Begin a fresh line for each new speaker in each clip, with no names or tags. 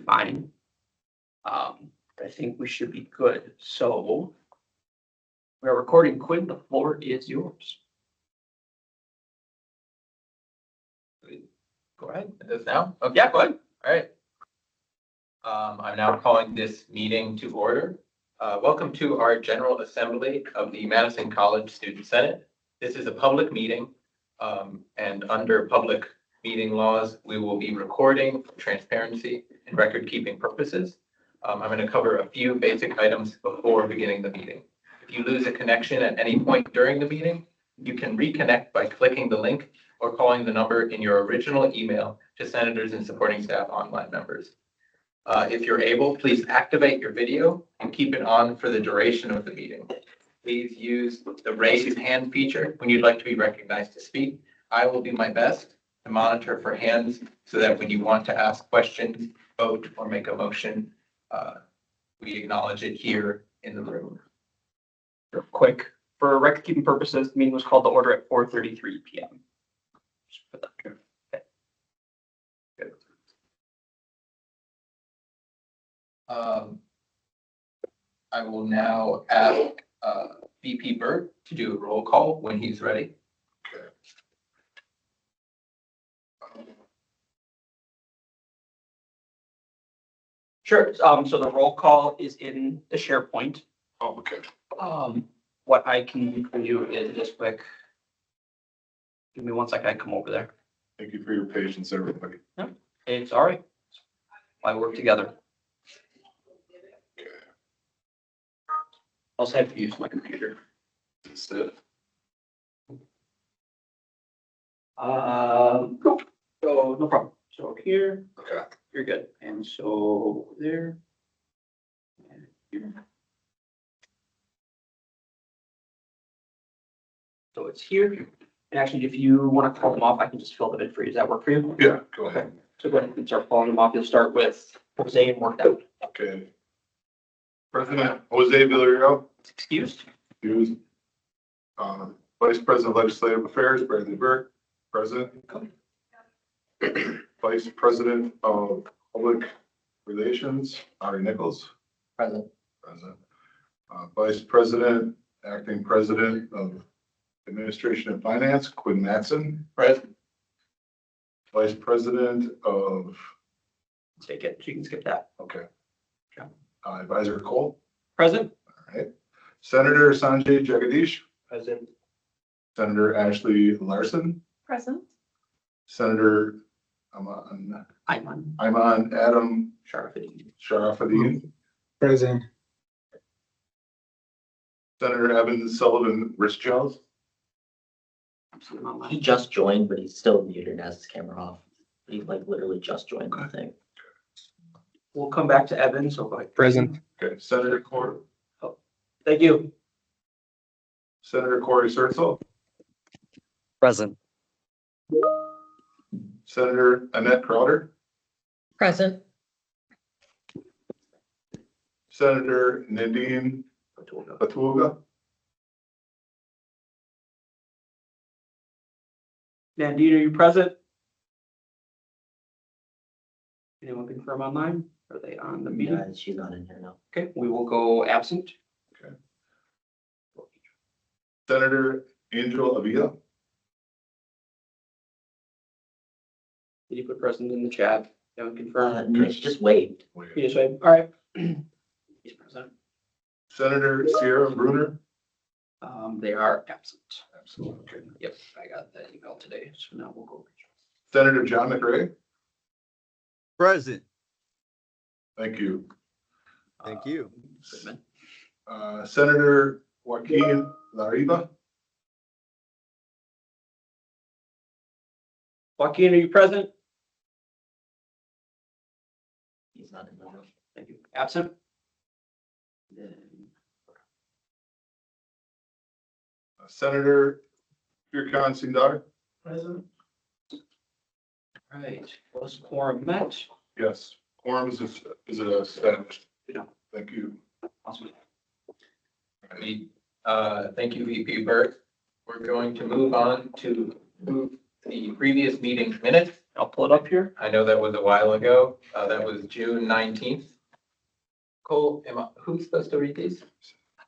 fine. I think we should be good. So we're recording. Quinn, the floor is yours.
Go ahead. It is now? Okay.
Yeah, go ahead.
All right. I'm now calling this meeting to order. Welcome to our General Assembly of the Madison College Student Senate. This is a public meeting, and under public meeting laws, we will be recording for transparency and record-keeping purposes. I'm going to cover a few basic items before beginning the meeting. If you lose a connection at any point during the meeting, you can reconnect by clicking the link or calling the number in your original email to senators and supporting staff online members. If you're able, please activate your video and keep it on for the duration of the meeting. Please use the raise hand feature when you'd like to be recognized to speak. I will do my best to monitor for hands so that when you want to ask questions, vote, or make a motion, we acknowledge it here in the room.
Real quick, for record keeping purposes, the meeting was called to order at 4:33 p.m. Just put that there. Okay. Good.
I will now ask VP Burt to do a roll call when he's ready.
Okay.
Sure. So the roll call is in the SharePoint.
Oh, okay.
What I can do for you is just quick. Give me 1 second. I come over there.
Thank you for your patience, everybody.
It's all right. I work together.
Okay.
I'll also have to use my computer.
That's it.
No. So no problem. So here,
Okay.
you're good. And so there. And here. So it's here. And actually, if you want to call them off, I can just fill them in for you. Does that work for you?
Yeah, go
Okay.
ahead.
So go ahead and start calling them off. You'll start with Jose and work out.
Okay. President Jose Villarreal,
Excused.
excused. Vice President of Legislative Affairs, Bradley Burke, present. Vice President of Public Relations, Ari Nichols,
Present.
present. Vice President, Acting President of Administration and Finance, Quinn Matson,
Present.
Vice President of,
Take it. So you can skip that.
okay.
Okay.
Advisor Cole,
Present.
all right. Senator Sanjay Jagadish,
Present.
Senator Ashley Larson,
Present.
Senator Iman
I'm on
Adam
Sharafuddin.
Sharafuddin,
Present.
Senator Evan Sullivan Richards,
Absolutely not
He
mine.
just joined, but he's still muted and has his camera off. He like literally just joined the thing.
We'll come back to Evan. So go ahead.
Present.
okay, Senator Corey,
Thank you.
Senator Corey Sertzel,
Present.
Senator Annette Crowder,
Present.
Senator Nadine Batuga,
Nandine, are you present? Anyone confirm online? Are they on the meeting?
Yeah, she's not in here now.
Okay, we will go absent.
Senator Angel Avila,
Did you put present in the chat? Haven't confirmed.
No, she just waved.
You just wait. All right. He's present.
Senator Sierra Bruner,
They are absent.
absolutely, okay.
Yep, I got that email today. So now we'll go.
Senator John McRae,
Present.
thank you.
Thank you.
Goodman.
Senator Joaquin Lariva,
Joaquin, are you present?
He's not in the room.
Thank you. Absent? Then
Senator Firkan Sindar,
present. Right, was quorum met?
yes, quorum is established.
Yeah.
Thank you.
Awesome.
Thank you, VP Burt. We're going to move on to move the previous meeting minutes
I'll pull it up here.
I know that was a while ago. That was June 19th. Cole, who's supposed to read these?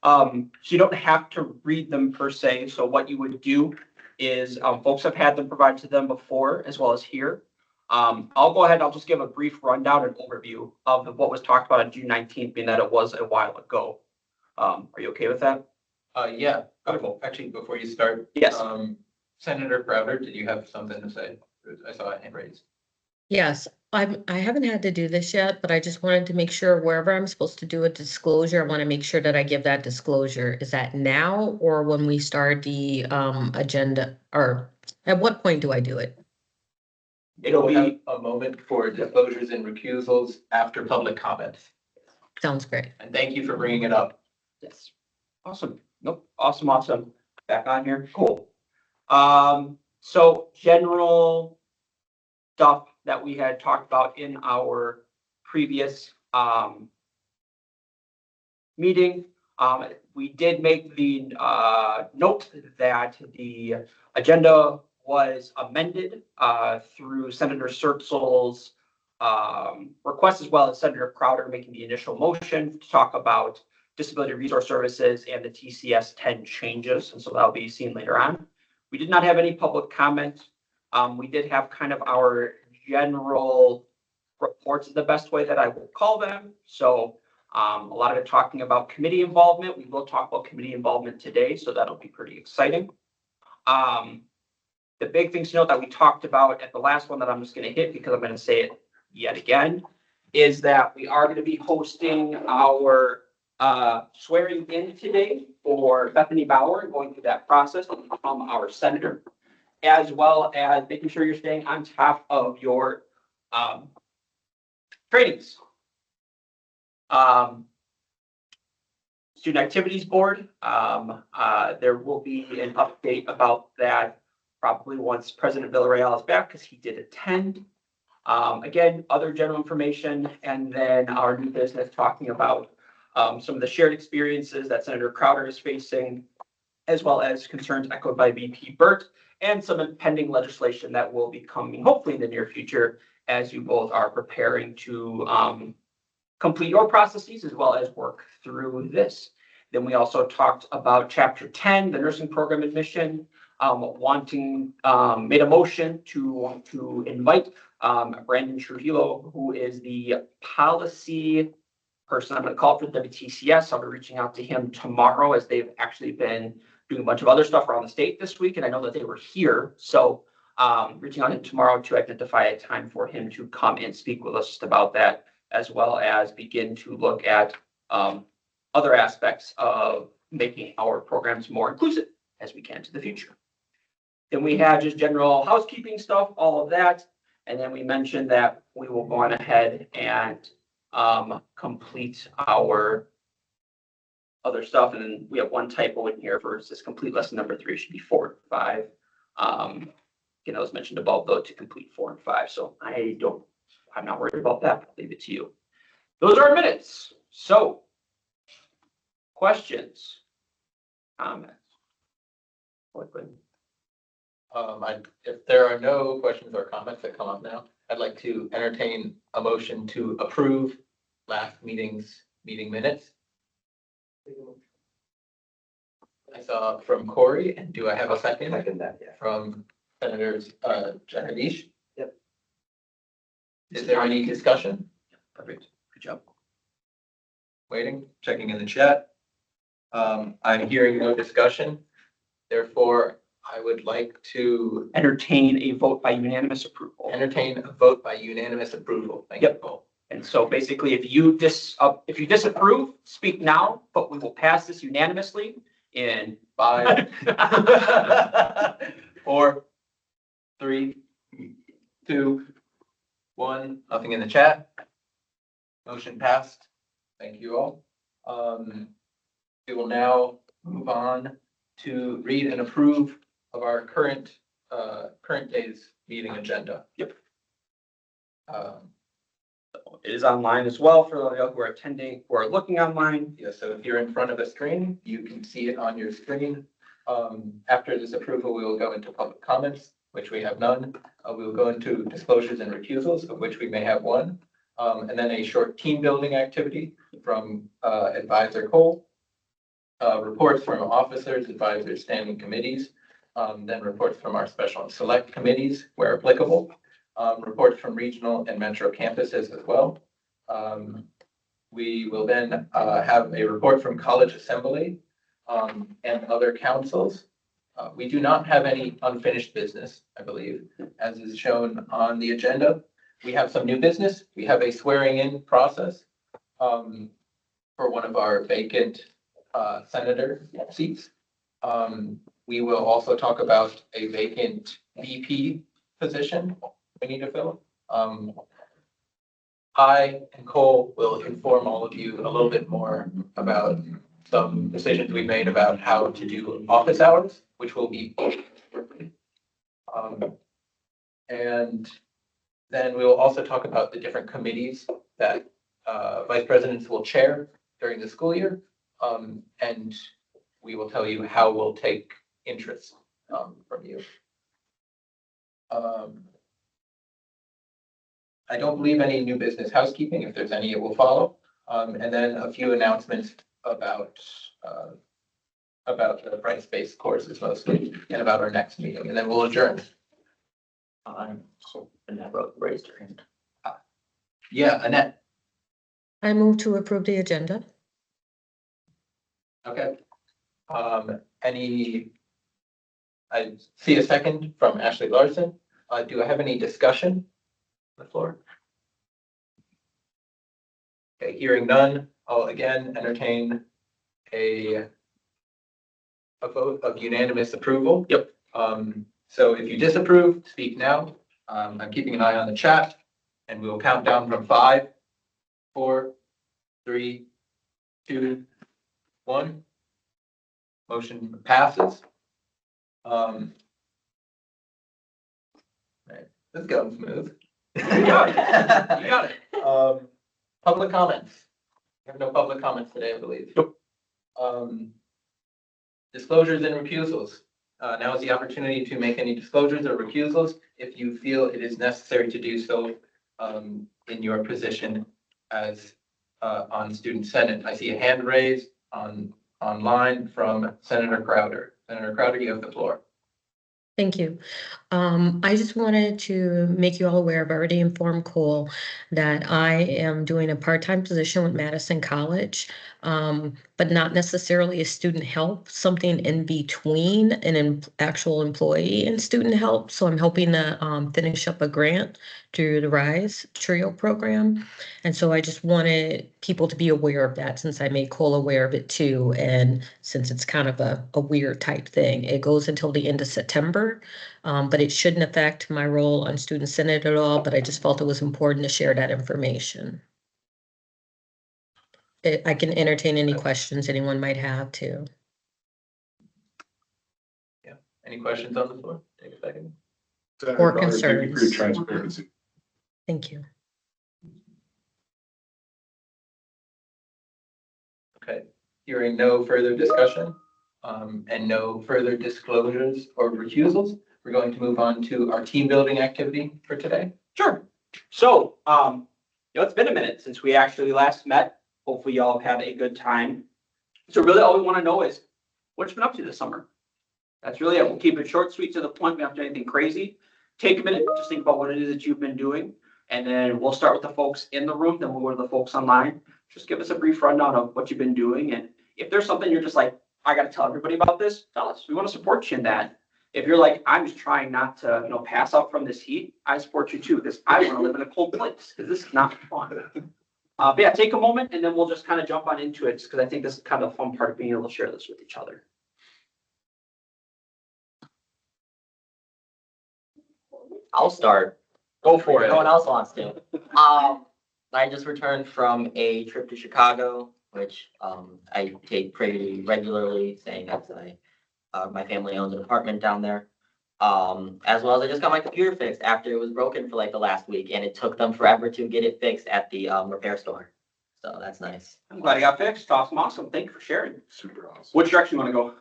So you don't have to read them per se. So what you would do is, folks have had them provided to them before as well as here. I'll go ahead. I'll just give a brief rundown and overview of what was talked about on June 19th, being that it was a while ago. Are you okay with that?
Yeah.
Wonderful.
Actually, before you start.
Yes.
Senator Crowder, did you have something to say? I saw a hand raised.
Yes, I haven't had to do this yet, but I just wanted to make sure wherever I'm supposed to do a disclosure, I want to make sure that I give that disclosure. Is that now or when we start the agenda, or at what point do I do it?
It'll
We'll have
be,
a moment for disclosures and recusals after public comments.
Sounds great.
And thank you for bringing it up.
yes. Awesome. Nope. Awesome. Back on here. Cool. So general stuff that we had talked about in our previous, meeting. We did make the, note that the agenda was amended, through Senator Surtzel's, request, as well as Senator Crowder making the initial motion to talk about disability resource services and the TCS 10 changes. And so that'll be seen later on. We did not have any public comment. We did have kind of our general reports is the best way that I will call them. So a lot of it talking about committee involvement. We will talk about committee involvement today, so that'll be pretty exciting. The big things to note that we talked about at the last one that I'm just going to hit because I'm going to say it yet again is that we are going to be hosting our swearing in today for Bethany Bauer and going through that process to become our senator, as well as making sure you're staying on top of your trainings. Student Activities Board, there will be an update about that probably once President Villarreal is back because he did attend. Again, other general information, and then our new business talking about some of the shared experiences that Senator Crowder is facing, as well as concerns echoed by VP Burt, and some impending legislation that will be coming hopefully in the near future as you both are preparing to complete your processes as well as work through this. Then we also talked about Chapter 10, the nursing program admission, made a motion to invite Brandon Trujillo, who is the policy person. I'm going to call it for WTCS. I'll be reaching out to him tomorrow as they've actually been doing a bunch of other stuff around the state this week. And I know that they were here. So reaching out to him tomorrow to identify a time for him to come and speak with us about that, as well as begin to look at other aspects of making our programs more inclusive as we can to the future. Then we had just general housekeeping stuff, all of that. And then we mentioned that we will go on ahead and complete our other stuff. And then we have one typo in here versus complete lesson number 3 should be 4 and 5. Again, I was mentioned above though to complete 4 and 5. So I'm not worried about that. I'll leave it to you. Those are our minutes. So questions, comments?
If there are no questions or comments that come up now, I'd like to entertain a motion to approve last meeting's meeting minutes. I saw from Corey, and do I have a second?
Second that, yeah.
From Senators Genevieve?
Yep.
Is there any discussion?
Perfect. Good job.
Waiting, checking in the chat. I'm hearing no discussion. Therefore, I would like to
Entertain a vote by unanimous approval.
entertain a vote by unanimous approval. Thank you,
Yep.
Cole.
And so basically, if you disapprove, speak now, but we will pass this unanimously in
5, 4, 3, 2, 1. Nothing in the chat. Motion passed. Thank you all. We will now move on to read and approve of our current day's meeting agenda.
Yep.
Um,
It is online as well for those of you who are attending, who are looking online.
Yeah, so if you're in front of the screen, you can see it on your screen. After this approval, we will go into public comments which we have none. We will go into disclosures and recusals, of which we may have one. And then a short team building activity from Advisor Cole. Reports from officers, advisors, standing committees, then reports from our special and select committees where applicable. Reports from regional and metro campuses as well. We will then have a report from College Assembly and other councils. We do not have any unfinished business, I believe, as is shown on the agenda. We have some new business. We have a swearing in process for one of our vacant senator seats. We will also talk about a vacant VP position we need to fill. I and Cole will inform all of you a little bit more about some decisions we made about how to do office hours, which will be. And then we will also talk about the different committees that vice presidents will chair during the school year. And we will tell you how we'll take interest from you. I don't believe any new business housekeeping. If there's any, it will follow. And then a few announcements about the price-based courses mostly, and about our next meeting, and then we'll adjourn.
So Annette raised her hand.
Yeah, Annette.
I move to approve the agenda.
Okay. I see a second from Ashley Larson. Do I have any discussion on the floor? Okay, hearing none, I'll again entertain a vote of unanimous approval.
Yep.
So if you disapprove, speak now. I'm keeping an eye on the chat, and we will count down from 5, 4, 3, 2, 1. Motion passes. Right, this is going smooth.
You got it. You got it.
Public comments. We have no public comments today, I believe. Disclosures and recusals. Now is the opportunity to make any disclosures or recusals if you feel it is necessary to do so in your position as on Student Senate. I see a hand raised online from Senator Crowder. Senator Crowder, you have the floor.
Thank you. I just wanted to make you all aware, I've already informed Cole that I am doing a part-time position with Madison College, but not necessarily a student help, something in between an actual employee and student help. So I'm hoping to finish up a grant through the RISE TRIO program. And so I just wanted people to be aware of that since I made Cole aware of it too. And since it's kind of a weird type thing, it goes until the end of September. But it shouldn't affect my role on Student Senate at all, but I just felt it was important to share that information. I can entertain any questions anyone might have too.
Yeah. Any questions on the floor? Take a second.
Senator
Or
Crowder, thank you for your
concerns.
transparency.
Thank you.
Okay. Hearing no further discussion and no further disclosures or recusals, we're going to move on to our team building activity for today.
Sure. So, it's been a minute since we actually last met. Hopefully y'all have had a good time. So really all we want to know is what you been up to this summer. That's really it. We'll keep it short, sweet, to the point. We don't have to do anything crazy. Take a minute, just think about what it is that you've been doing. And then we'll start with the folks in the room, then we'll go to the folks online. Just give us a brief rundown of what you've been doing. And if there's something you're just like, I got to tell everybody about this, tell us. We want to support you in that. If you're like, I'm just trying not to, pass out from this heat, I support you too, because I want to live in a cold place, because this is not fun. But yeah, take a moment and then we'll just kind of jump on into it, because I think this is kind of the fun part of being able to share this with each other.
I'll start.
Go for it.
No one else wants to. I just returned from a trip to Chicago, which I take pretty regularly, saying that my family owns an apartment down there. As well as I just got my computer fixed after it was broken for like the last week, and it took them forever to get it fixed at the repair store. So that's nice.
I'm glad it got fixed. Awesome, awesome. Thank you for sharing.
Super awesome.
Which direction you want to go?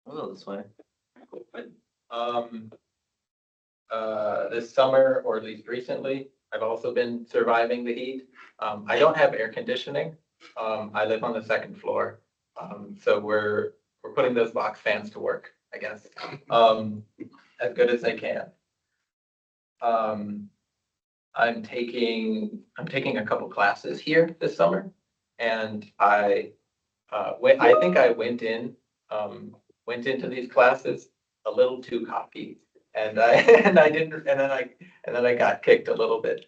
We'll go this way.
Good.
this summer, or at least recently, I've also been surviving the heat. I don't have air conditioning. I live on the second floor. So we're putting those box fans to work, I guess, as good as they can. I'm taking a couple classes here this summer, and I think I went into these classes a little too cocky, and I then I got kicked a little bit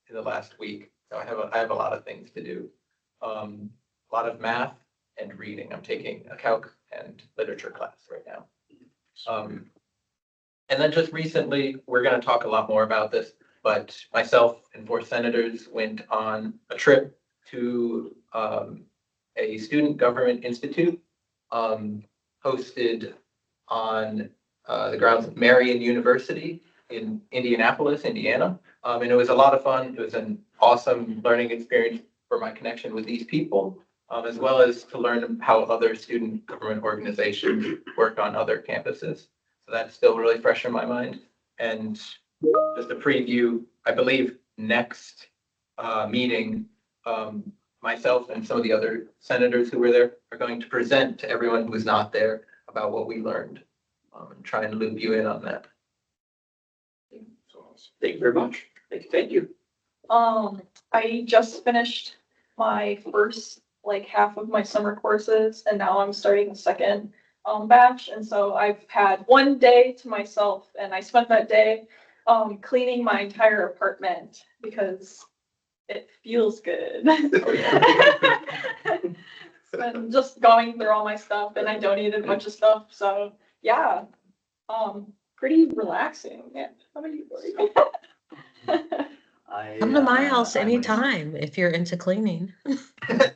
in the last week. So I have a lot of things to do, a lot of math and reading. I'm taking a calc and literature class right now. And then just recently, we're going to talk a lot more about this, but myself and 4 senators went on a trip to a student government institute hosted on the grounds of Marian University in Indianapolis, Indiana. And it was a lot of fun. It was an awesome learning experience for my connection with these people, as well as to learn how other student government organizations work on other campuses. So that's still really fresh in my mind. And just a preview, I believe next meeting, myself and some of the other senators who were there are going to present to everyone who was not there about what we learned, and try and loop you in on that.
Thank you very much. Thank you.
I just finished my first like half of my summer courses, and now I'm starting the second batch. And so I've had one day to myself, and I spent that day cleaning my entire apartment because it feels good. It's been just going through all my stuff, and I donated a bunch of stuff. So yeah, pretty relaxing. Yeah. How about you, Lori?
Come to my house anytime if you're into cleaning.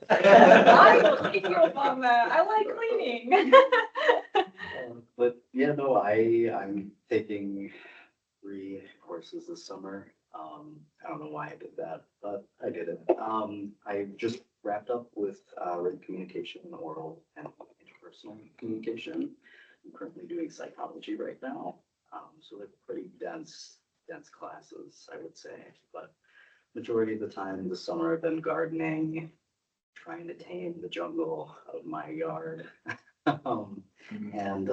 I will take you up on that. I like cleaning.
But yeah, no, I'm taking 3 courses this summer. I don't know why I did that, but I did it. I just wrapped up with written communication, oral and interpersonal communication. I'm currently doing psychology right now. So they're pretty dense classes, I would say. But majority of the time this summer I've been gardening, trying to tame the jungle of my yard. And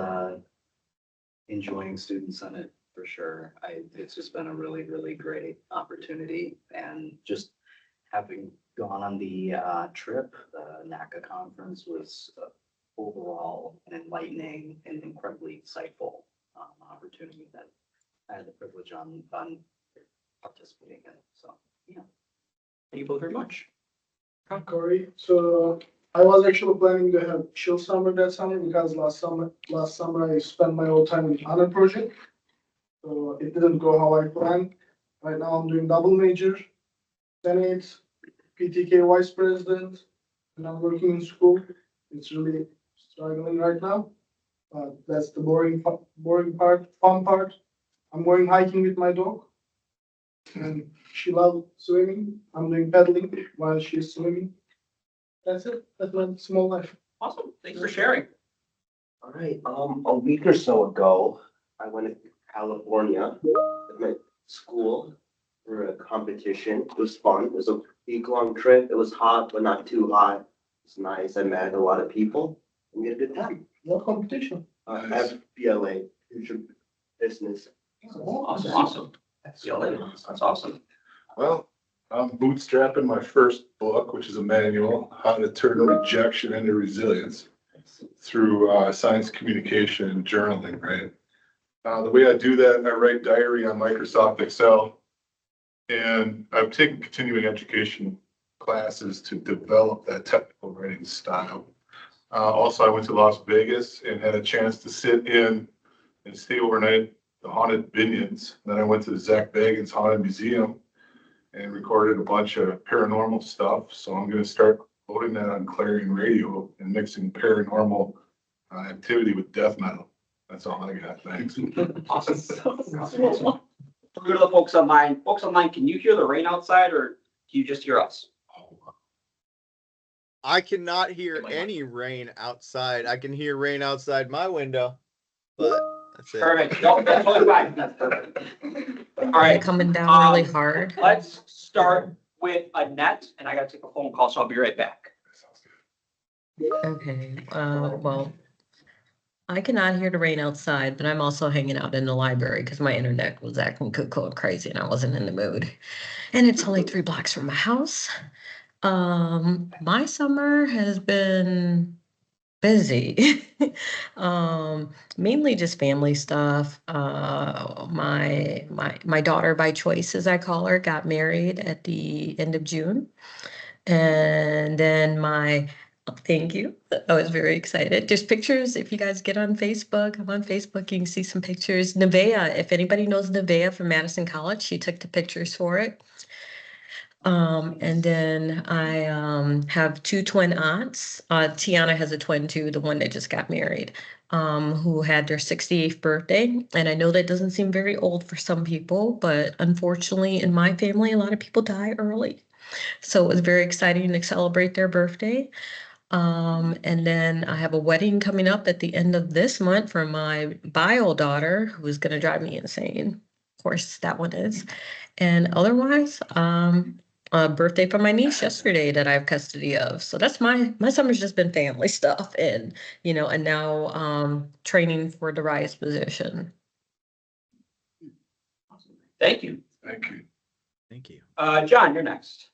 enjoying Student Senate for sure. It's just been a really, really great opportunity, and just having gone on the trip, the NACA conference was overall an enlightening and incredibly insightful opportunity that I had the privilege on participating in. So yeah.
Thank you both very much.
Corey. So I was actually planning to have chill summer that summer because last summer I spent my whole time in other project. So it didn't go how I planned. Right now I'm doing double major, Senate, PTK vice president, and I'm working in school. It's really struggling right now. That's the boring part. Fun part. I'm going hiking with my dog. And she loves swimming. I'm doing paddling while she's swimming. That's it. That's my small life.
Awesome. Thanks for sharing.
All right, a week or so ago, I went to California with my school for a competition. It was fun. It was a week-long trip. It was hot, but not too hot. It's nice. I met a lot of people and we had a good time.
What competition?
FBLA, Future Business.
Awesome. That's awesome.
Well, I'm bootstrapping my first book, which is a manual, How to Turn Rejection into Resilience, through science communication and journaling, right? The way I do that, I write diary on Microsoft Excel, and I'm taking continuing education classes to develop that technical writing style. Also, I went to Las Vegas and had a chance to sit in and stay overnight at the Haunted Binions. Then I went to the Zach Bagans Haunted Museum and recorded a bunch of paranormal stuff. So I'm going to start loading that on Clarion Radio and mixing paranormal activity with death metal. That's all I got. Thanks.
Awesome. We'll go to the folks online. Folks online, can you hear the rain outside or do you just hear us?
I cannot hear any rain outside. I can hear rain outside my window, but That's it.
Perfect. No, that's totally fine. That's perfect. All right,
Coming down really
um,
hard.
let's start with Annette, and I gotta take a phone call, so I'll be right back.
Okay, well, I cannot hear the rain outside, but I'm also hanging out in the library because my internet was acting cuckoo and crazy and I wasn't in the mood. And it's only 3 blocks from my house. My summer has been busy. Mainly just family stuff. My daughter by choice, as I call her, got married at the end of June. And then thank you. I was very excited. There's pictures. If you guys get on Facebook, I'm on Facebook, you can see some pictures. Nevaeh, if anybody knows Nevaeh from Madison College, she took the pictures for it. And then I have 2 twin aunts. Tiana has a twin too, the one that just got married, who had their 68th birthday. And I know that doesn't seem very old for some people, but unfortunately in my family, a lot of people die early. So it was very exciting to celebrate their birthday. And then I have a wedding coming up at the end of this month for my bio daughter, who is going to drive me insane. Of course, that one is. And otherwise, a birthday for my niece yesterday that I have custody of. So that's my summer's just been family stuff and, and now training for the rise position.
Thank you.
Thank you.
Thank you.
John, you're next.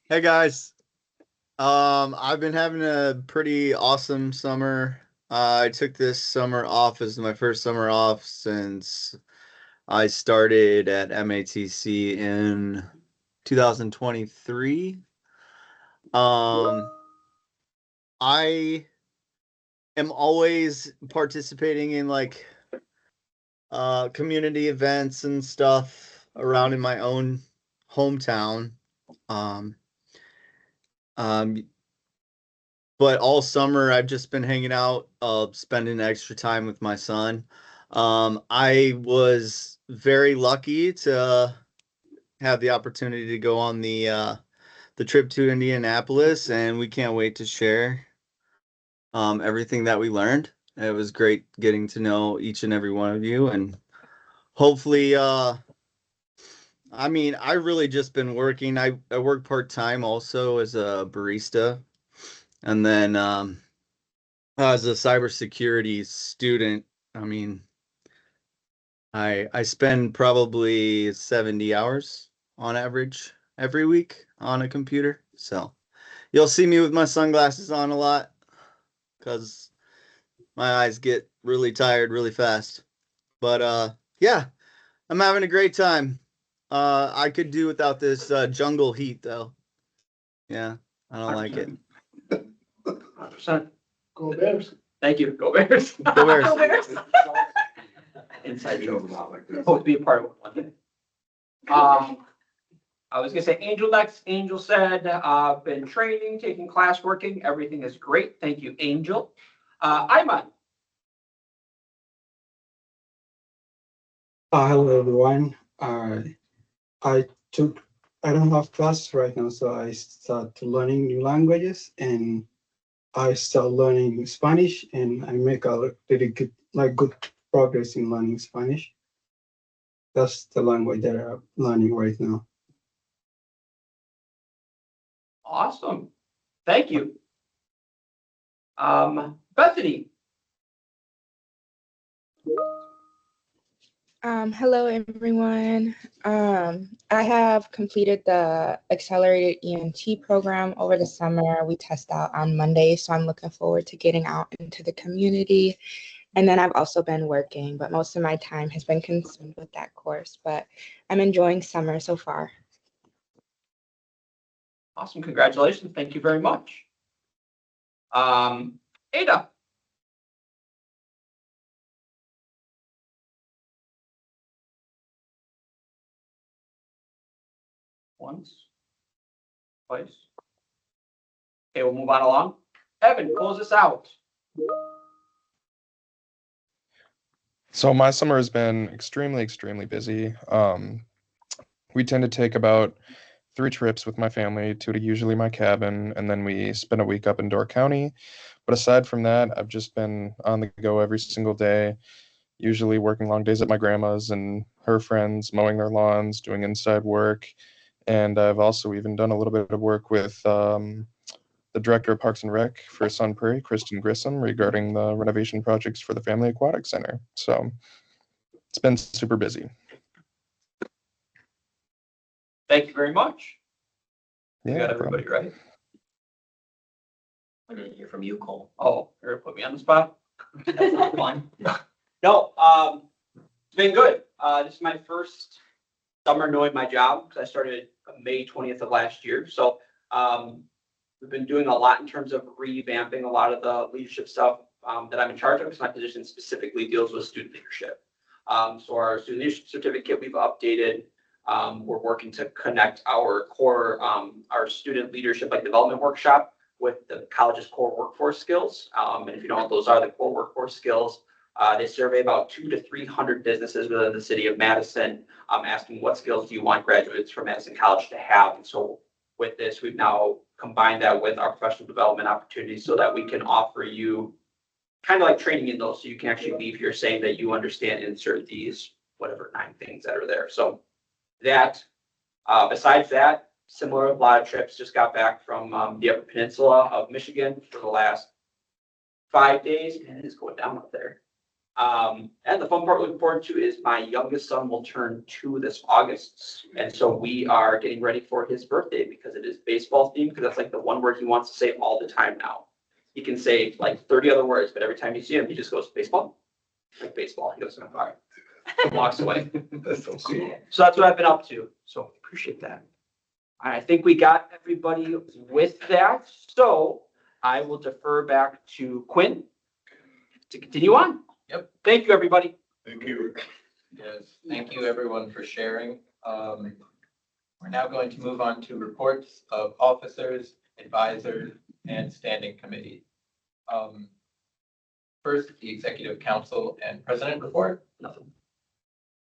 Hey guys. I've been having a pretty awesome summer. I took this summer off as my first summer off since I started at MATC in 2023. I am always participating in like community events and stuff around in my own hometown. But all summer I've just been hanging out, spending extra time with my son. I was very lucky to have the opportunity to go on the trip to Indianapolis, and we can't wait to share everything that we learned. It was great getting to know each and every one of you, and hopefully, I really just been working. I work part-time also as a barista, and then as a cybersecurity student, I spend probably 70 hours on average every week on a computer. So you'll see me with my sunglasses on a lot because my eyes get really tired really fast. But yeah, I'm having a great time. I could do without this jungle heat though. Yeah, I don't like it.
100%.
Go Bears.
Thank you. Go Bears.
Go Bears.
Go Bears. Inside joke. Hope to be a part of it one day. I was gonna say Angel next. Angel said, been training, taking class, working. Everything is great. Thank you, Angel. Ayman.
Hello everyone. I don't have classes right now, so I start learning new languages, and I start learning Spanish, and I make a really good progress in learning Spanish. That's the language that I'm learning right now.
Awesome. Thank you. Bethany.
Hello everyone. I have completed the accelerated ENT program over the summer. We test out on Monday, so I'm looking forward to getting out into the community. And then I've also been working, but most of my time has been consumed with that course, but I'm enjoying summer so far.
Awesome. Congratulations. Thank you very much. Ada. Once, twice. Okay, we'll move on along. Evan, close us out.
So my summer has been extremely busy. We tend to take about 3 trips with my family, 2 to usually my cabin, and then we spent a week up in Door County. But aside from that, I've just been on the go every single day, usually working long days at my grandma's and her friends, mowing their lawns, doing inside work. And I've also even done a little bit of work with the director of Parks and Rec for Sun Prairie, Kristen Grissom, regarding the renovation projects for the Family Aquatic Center. So it's been super busy.
Thank you very much. You
Yeah,
got
no problem.
everybody right?
I didn't hear from you, Cole.
Oh, you're gonna put me on the spot? That's not fun. No, it's been good. This is my first summer knowing my job, because I started May 20th of last year. So, we've been doing a lot in terms of revamping a lot of the leadership stuff, that I'm in charge of, because my position specifically deals with student leadership. So our student leadership certificate, we've updated. We're working to connect our core, our student leadership like development workshop with the college's core workforce skills. And if you know what those are, the core workforce skills, they survey about 200 to 300 businesses within the city of Madison, asking what skills do you want graduates from Madison College to have. And so with this, we've now combined that with our professional development opportunities so that we can offer you kind of like training in those, so you can actually leave here saying that you understand, insert these, whatever 9 things that are there. So that, besides that, similar, a lot of trips. Just got back from the Upper Peninsula of Michigan for the last 5 days, and it is going down up there. And the fun part looking forward to is my youngest son will turn 2 this August. And so we are getting ready for his birthday because it is baseball themed, because that's like the one word he wants to say all the time now. He can say like 30 other words, but every time you see him, he just goes, baseball? Like baseball. He goes, all right. Walks away.
That's so cool.
So that's what I've been up to. So appreciate that. I think we got everybody with that. So I will defer back to Quinn to continue on.
Yep.
Thank you, everybody.
Thank you.
Yes, thank you everyone for sharing. We're now going to move on to reports of officers, advisors, and standing committee. First, the executive council and president report.
Nothing.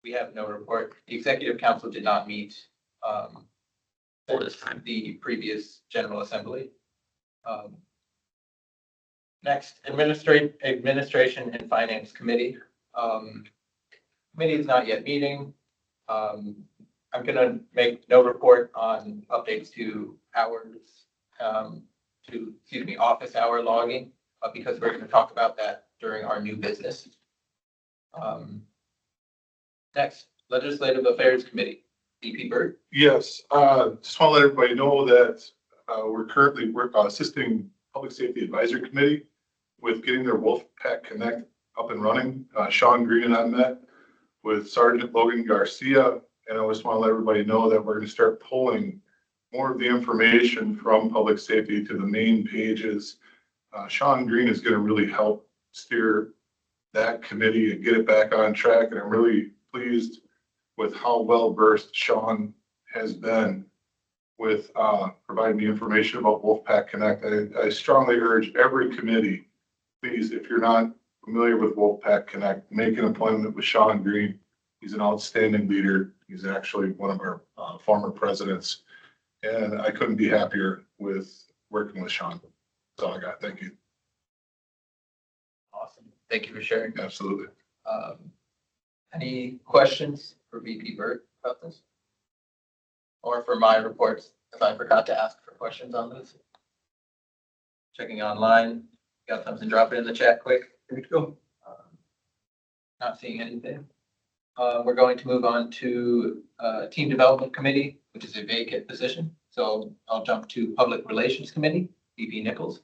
We have no report. The executive council did not meet
For this time.
the previous general assembly. Next, administration and finance committee. Committee is not yet meeting. I'm gonna make no report on updates to hours, office hour logging, because we're gonna talk about that during our new business. Next, legislative affairs committee, VP Byrd.
Yes, just want to let everybody know that we're currently assisting Public Safety Advisory Committee with getting their Wolfpack Connect up and running. Sean Green and I met with Sergeant Logan Garcia, and I just want to let everybody know that we're going to start pulling more of the information from public safety to the main pages. Sean Green is going to really help steer that committee and get it back on track, and I'm really pleased with how well versed Sean has been with providing me information about Wolfpack Connect. I strongly urge every committee, please, if you're not familiar with Wolfpack Connect, make an appointment with Sean Green. He's an outstanding leader. He's actually one of our former presidents, and I couldn't be happier with working with Sean. That's all I got. Thank you.
Awesome. Thank you for sharing.
Absolutely.
Any questions for VP Byrd about this? Or for my reports, if I forgot to ask for questions on this? Checking online, got something, drop it in the chat quick.
Here we go.
Not seeing anything. We're going to move on to team development committee, which is a vacant position. So I'll jump to public relations committee, VP Nichols.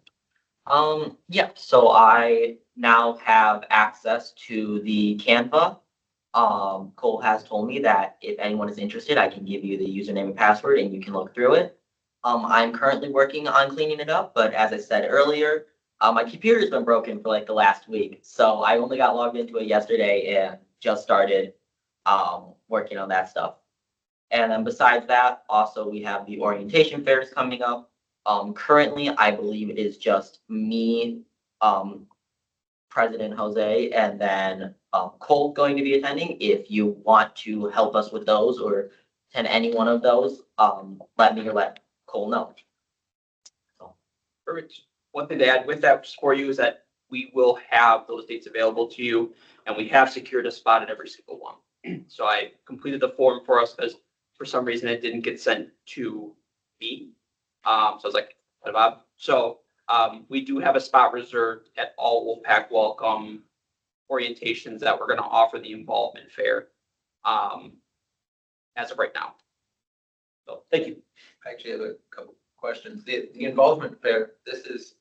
Yeah, so I now have access to the Canva. Cole has told me that if anyone is interested, I can give you the username and password and you can look through it. I'm currently working on cleaning it up, but as I said earlier, my computer's been broken for like the last week. So I only got logged into it yesterday and just started working on that stuff. And then besides that, also we have the orientation fairs coming up. Currently, I believe it is just me, President Jose, and then Cole going to be attending. If you want to help us with those or attend any one of those, let me or let Cole know.
Perfect. One thing to add with that for you is that we will have those dates available to you, and we have secured a spot at every single one. So I completed the form for us because for some reason it didn't get sent to me. So I was like, what about? So we do have a spot reserved at all Wolfpack Welcome orientations that we're going to offer the involvement fair as of right now. So thank you.
I actually have a couple questions. The involvement fair, this is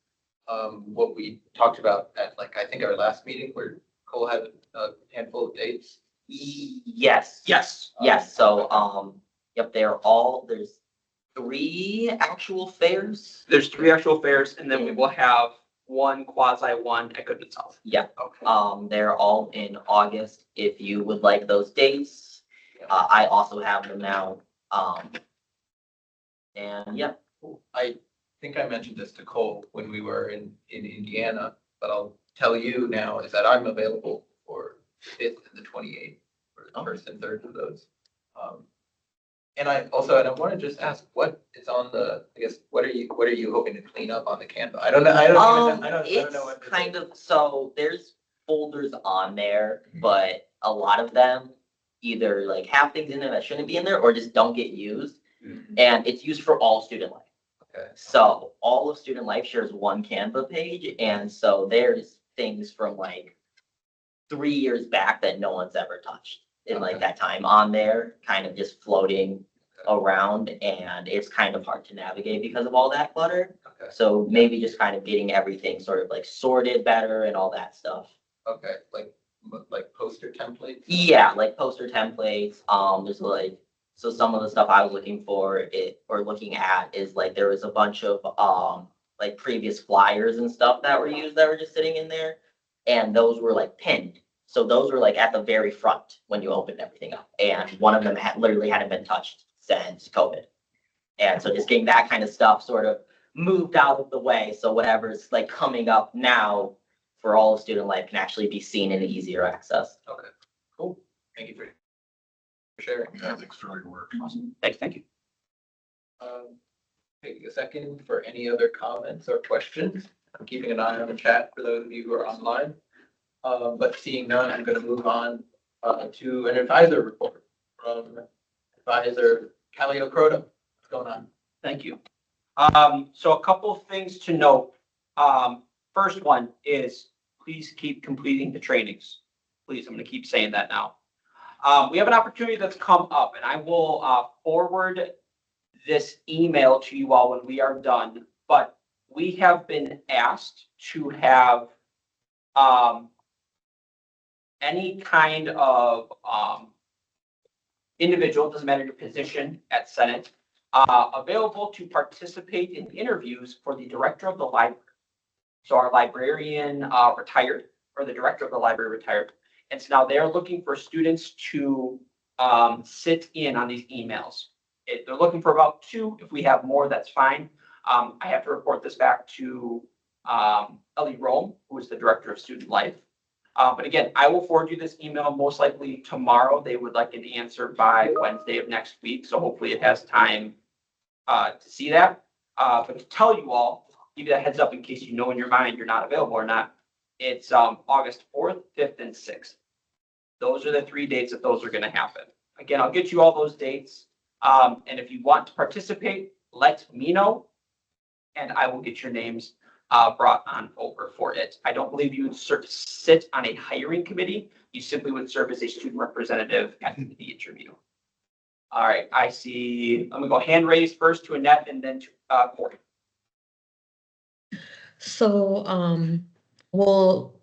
what we talked about at like, I think our last meeting where Cole had a handful of dates.
Yes.
Yes.
Yes, so, yep, there's 3 actual fairs.
There's 3 actual fairs, and then we will have one one at Goodman South.
Yeah,
Okay.
they're all in August, if you would like those dates. I also have them now, and yeah.
I think I mentioned this to Cole when we were in Indiana, but I'll tell you now is that I'm available for the 5th and the 28th for the first and third of those. And I want to just ask what is on the, I guess, what are you hoping to clean up on the Canva? I don't know. I don't know
It's
what.
kind of, so there's folders on there, but a lot of them either like have things in there that shouldn't be in there or just don't get used. And it's used for all student life.
Okay.
So all of student life shares one Canva page, and so there's things from like 3 years back that no one's ever touched in like that time on there, kind of just floating around, and it's kind of hard to navigate because of all that clutter.
Okay.
So maybe just kind of getting everything sort of like sorted better and all that stuff.
Okay, like poster templates?
Yeah, like poster templates, there's like, so some of the stuff I was looking looking at is like, there was a bunch of, like previous flyers and stuff that were used that were just sitting in there. And those were like pinned. So those were like at the very front when you opened everything up. And one of them literally hadn't been touched since COVID. And so just getting that kind of stuff sort of moved out of the way. So whatever's like coming up now for all of student life can actually be seen in easier access.
Okay, cool. Thank you for sharing.
Thanks for all your work.
Awesome. Thank you.
Take a second for any other comments or questions. I'm keeping an eye on the chat for those of you who are online. But seeing none, I'm going to move on to an advisor report from Advisor Calio Croto. What's going on?
Thank you. So a couple of things to note. First one is please keep completing the trainings. Please, I'm going to keep saying that now. We have an opportunity that's come up, and I will forward this email to you all when we are done. But we have been asked to have any kind of individual, doesn't matter your position at Senate, available to participate in interviews for the director of the library. So our librarian retired, or the director of the library retired. And so now they're looking for students to sit in on these emails. They're looking for about 2. If we have more, that's fine. I have to report this back to Ellie Rome, who is the director of student life. But again, I will forward you this email most likely tomorrow. They would like an answer by Wednesday of next week. So hopefully it has time to see that. But to tell you all, give you that heads up in case you know in your mind you're not available or not. It's August 4th, 5th, and 6th. Those are the 3 dates that those are going to happen. Again, I'll get you all those dates. And if you want to participate, let me know, and I will get your names brought on over for it. I don't believe you would sit on a hiring committee. You simply would serve as a student representative at the interview. All right, I see. I'm going to go hand raised first to Annette and then to Corey.
So, will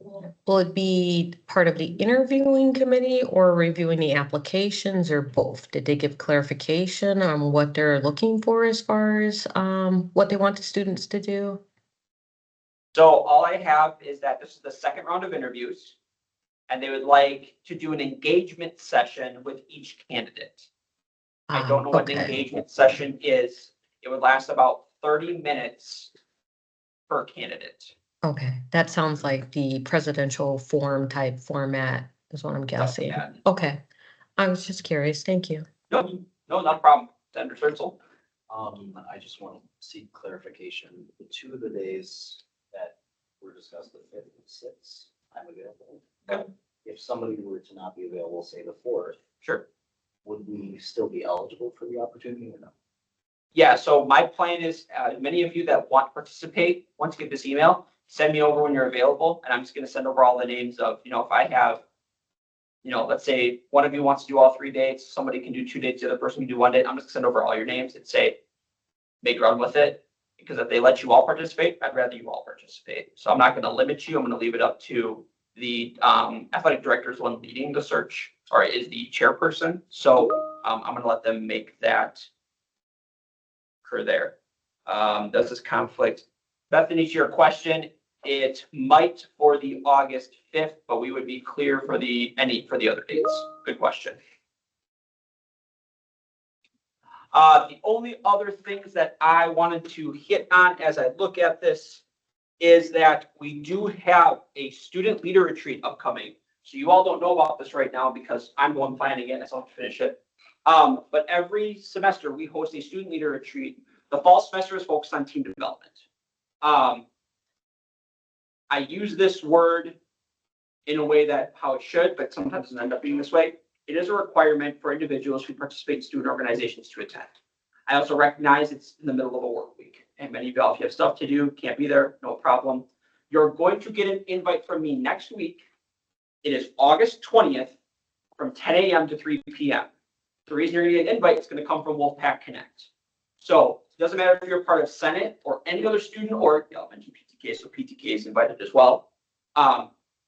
it be part of the interviewing committee or reviewing the applications, or both? Did they give clarification on what they're looking for as far as what they want the students to do?
So all I have is that this is the second round of interviews, and they would like to do an engagement session with each candidate. I don't know what an engagement session is. It would last about 30 minutes per candidate.
Okay, that sounds like the presidential forum type format is what I'm guessing.
Yeah.
Okay, I was just curious. Thank you.
No, No, not a problem. Senator Sturgill.
I just want to seek clarification. The two of the days that were discussed, the fifth and sixth, I'm available.
Okay.
If somebody were to not be available, say the fourth,
Sure.
would we still be eligible for the opportunity or no?
Yeah, so my plan is, many of you that want to participate, once you get this email, send me over when you're available, and I'm just gonna send over all the names of, if I have, let's say one of you wants to do all 3 dates, somebody can do 2 dates, the other person can do 1 date, I'm just gonna send over all your names and say, make run with it, because if they let you all participate, I'd rather you all participate. So I'm not gonna limit you, I'm gonna leave it up to the athletic director is one leading the search, or is the chairperson, so I'm gonna let them make that occur there. Does this conflict? Bethany, to your question, it might for the August 5th, but we would be clear for the other dates. Good question. The only other things that I wanted to hit on as I look at this is that we do have a student leader retreat upcoming. So you all don't know about this right now because I'm the one planning it and I still have to finish it. But every semester we host a student leader retreat. The fall semester is focused on team development. I use this word in a way that how it should, but sometimes it doesn't end up being this way. It is a requirement for individuals who participate in student organizations to attend. I also recognize it's in the middle of a work week, and many of y'all, if you have stuff to do, can't be there, no problem. You're going to get an invite from me next week. It is August 20th from 10 a.m. to 3 p.m. The reason you're going to get an invite is going to come from Wolfpack Connect. So it doesn't matter if you're part of Senate or any other student or I mentioned PTK, so PTK is invited as well.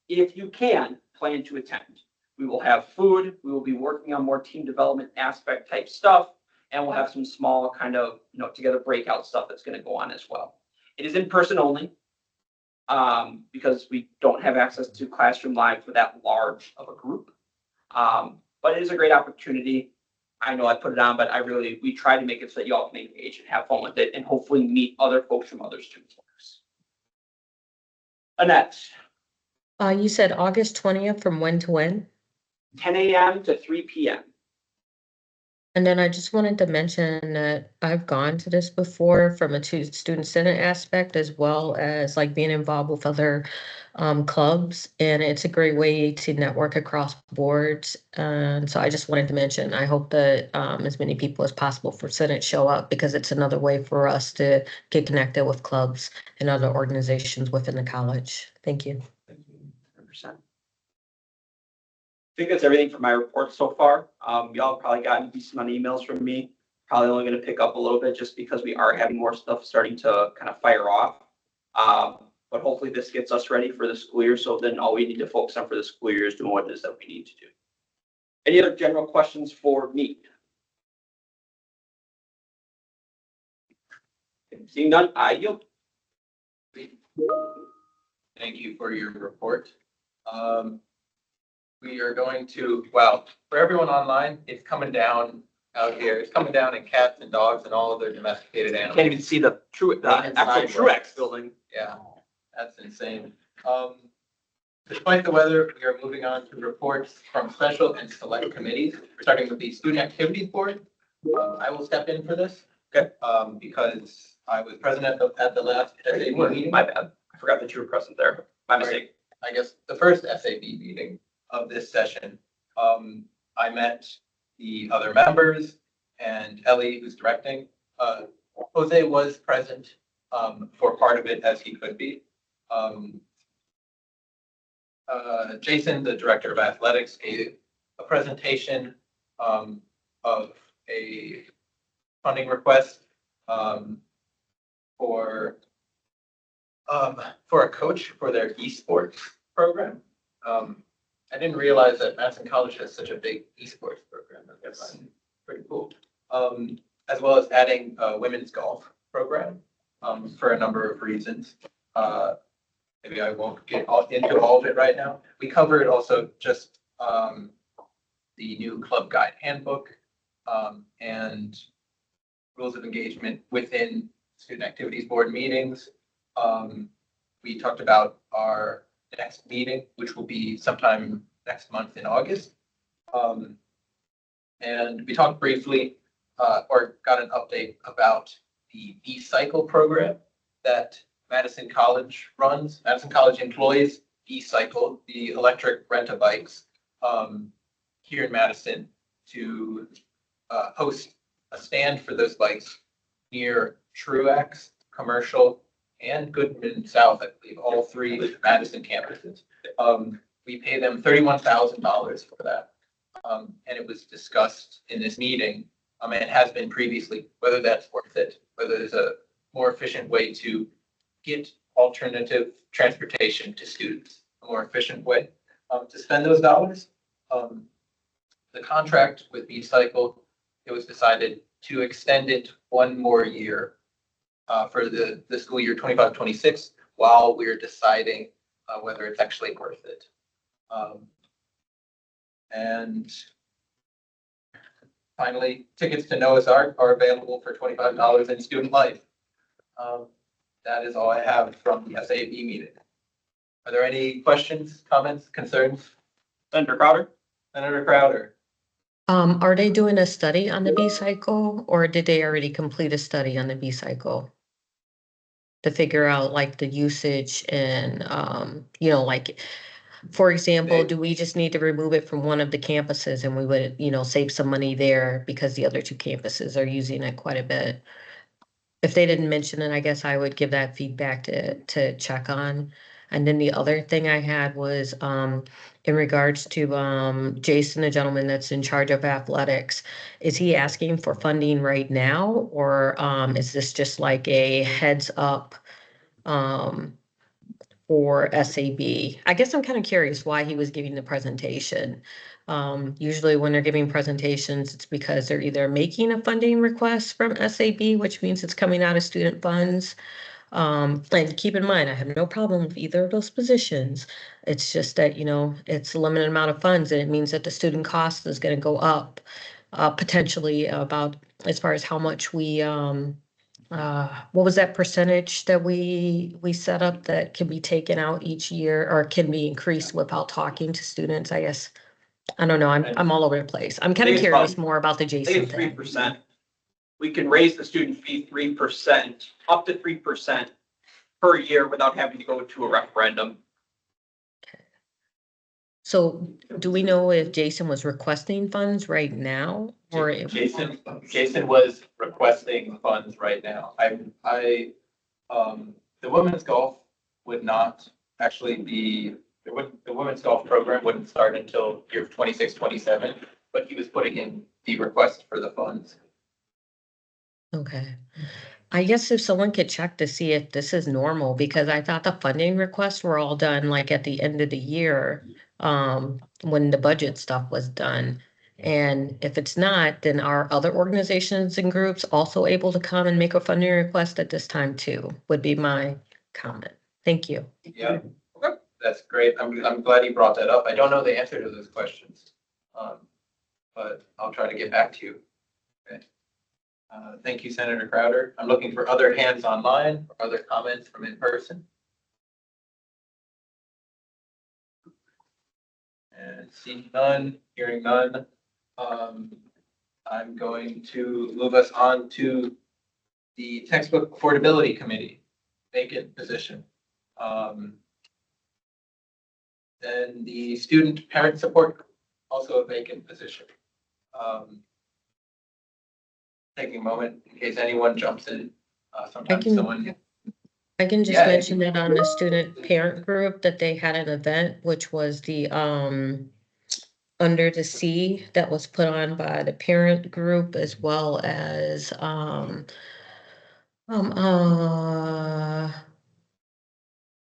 If you can, plan to attend. We will have food. We will be working on more team development aspect type stuff. And we'll have some small kind of, together breakout stuff that's going to go on as well. It is in person only because we don't have access to Classroom Live for that large of a group. But it is a great opportunity. I know I put it on, but we try to make it so that y'all can engage and have fun with it and hopefully meet other folks from other students. Annette.
You said August 20th from when to when?
10 a.m. to 3 p.m.
And then I just wanted to mention that I've gone to this before from a student senate aspect, as well as like being involved with other clubs. And it's a great way to network across boards. And so I just wanted to mention, I hope that as many people as possible for Senate show up, because it's another way for us to get connected with clubs and other organizations within the college. Thank you.
Thank you. 100%. I think that's everything for my report so far. Y'all probably gotten a decent amount of emails from me. Probably only going to pick up a little bit just because we are having more stuff starting to kind of fire off. But hopefully this gets us ready for the school year. So then all we need to focus on for the school year is doing what it is that we need to do. Any other general questions for me? Seeing none, I yield.
Thank you for your report. We are going to, well, for everyone online, it's coming down out here. It's coming down in cats and dogs and all of their domesticated
I can't
animals.
even see the actual Truex building.
Yeah, that's insane. Despite the weather, we are moving on to reports from special and select committees. We're starting with the Student Activities Board. I will step in for this.
Okay.
Because I was present at the last SAB meeting.
My bad. I forgot that you were present there. My mistake.
I guess the first SAB meeting of this session. I met the other members and Ellie, who's directing. Jose was present for part of it as he could be. Jason, the director of athletics, gave a presentation of a funding request for a coach for their esports program. I didn't realize that Madison College has such a big esports program. That's pretty cool. As well as adding a women's golf program for a number of reasons. Maybe I won't get into all of it right now. We covered also just the new club guide handbook and rules of engagement within Student Activities Board meetings. We talked about our next meeting, which will be sometime next month in August. And we talked briefly or got an update about the E-Cycle program that Madison College runs. Madison College employs E-Cycle, the electric rent-a-bikes, here in Madison to host a stand for those bikes near Truax, Commercial, and Goodman South, I believe, all three Madison campuses. We pay them $31,000 for that. And it was discussed in this meeting, and it has been previously, whether that's worth it, whether there's a more efficient way to get alternative transportation to students, a more efficient way to spend those dollars. The contract with E-Cycle, it was decided to extend it one more year for the school year 25-26 while we're deciding whether it's actually worth it. And finally, tickets to Noah's Ark are available for $25 in Student Life. That is all I have from the SAB meeting. Are there any questions, comments, concerns?
Senator Crowder?
Senator Crowder?
Are they doing a study on the B-cycle, or did they already complete a study on the B-cycle? To figure out like the usage and, you know, like, for example, do we just need to remove it from one of the campuses and we would, you know, save some money there because the other two campuses are using it quite a bit? If they didn't mention it, I guess I would give that feedback to check on. And then the other thing I had was in regards to Jason, the gentleman that's in charge of athletics, is he asking for funding right now, or is this just like a heads up for SAB? I guess I'm kind of curious why he was giving the presentation. Usually when they're giving presentations, it's because they're either making a funding request from SAB, which means it's coming out of student funds. And keep in mind, I have no problem with either of those positions. It's just that, you know, it's a limited amount of funds, and it means that the student cost is going to go up potentially about as far as how much we, what was that percentage that we set up that can be taken out each year or can be increased without talking to students? I guess, I don't know. I'm all over the place. I'm kind of curious more about the
I think
Jason
it's
thing.
3%. We can raise the student fee 3%, up to 3% per year without having to go to a referendum.
So do we know if Jason was requesting funds right now or if?
Jason was requesting funds right now. The women's golf would not actually be, the women's golf program wouldn't start until year 26-27, but he was putting in the request for the funds.
Okay. I guess if someone could check to see if this is normal, because I thought the funding requests were all done like at the end of the year, when the budget stuff was done. And if it's not, then are other organizations and groups also able to come and make a funding request at this time too, would be my comment. Thank you.
Yeah, okay, that's great. I'm glad you brought that up. I don't know the answer to those questions, but I'll try to get back to you. Okay. Thank you, Senator Crowder. I'm looking for other hands online or other comments from in person. And seeing none, hearing none, I'm going to move us on to the Textbook Affordability Committee, vacant position. Then the Student Parent Support, also a vacant position. Taking a moment in case anyone jumps in. Sometimes someone.
I can just mention that on the student parent group that they had an event, which was the Under the Sea that was put on by the parent group as well as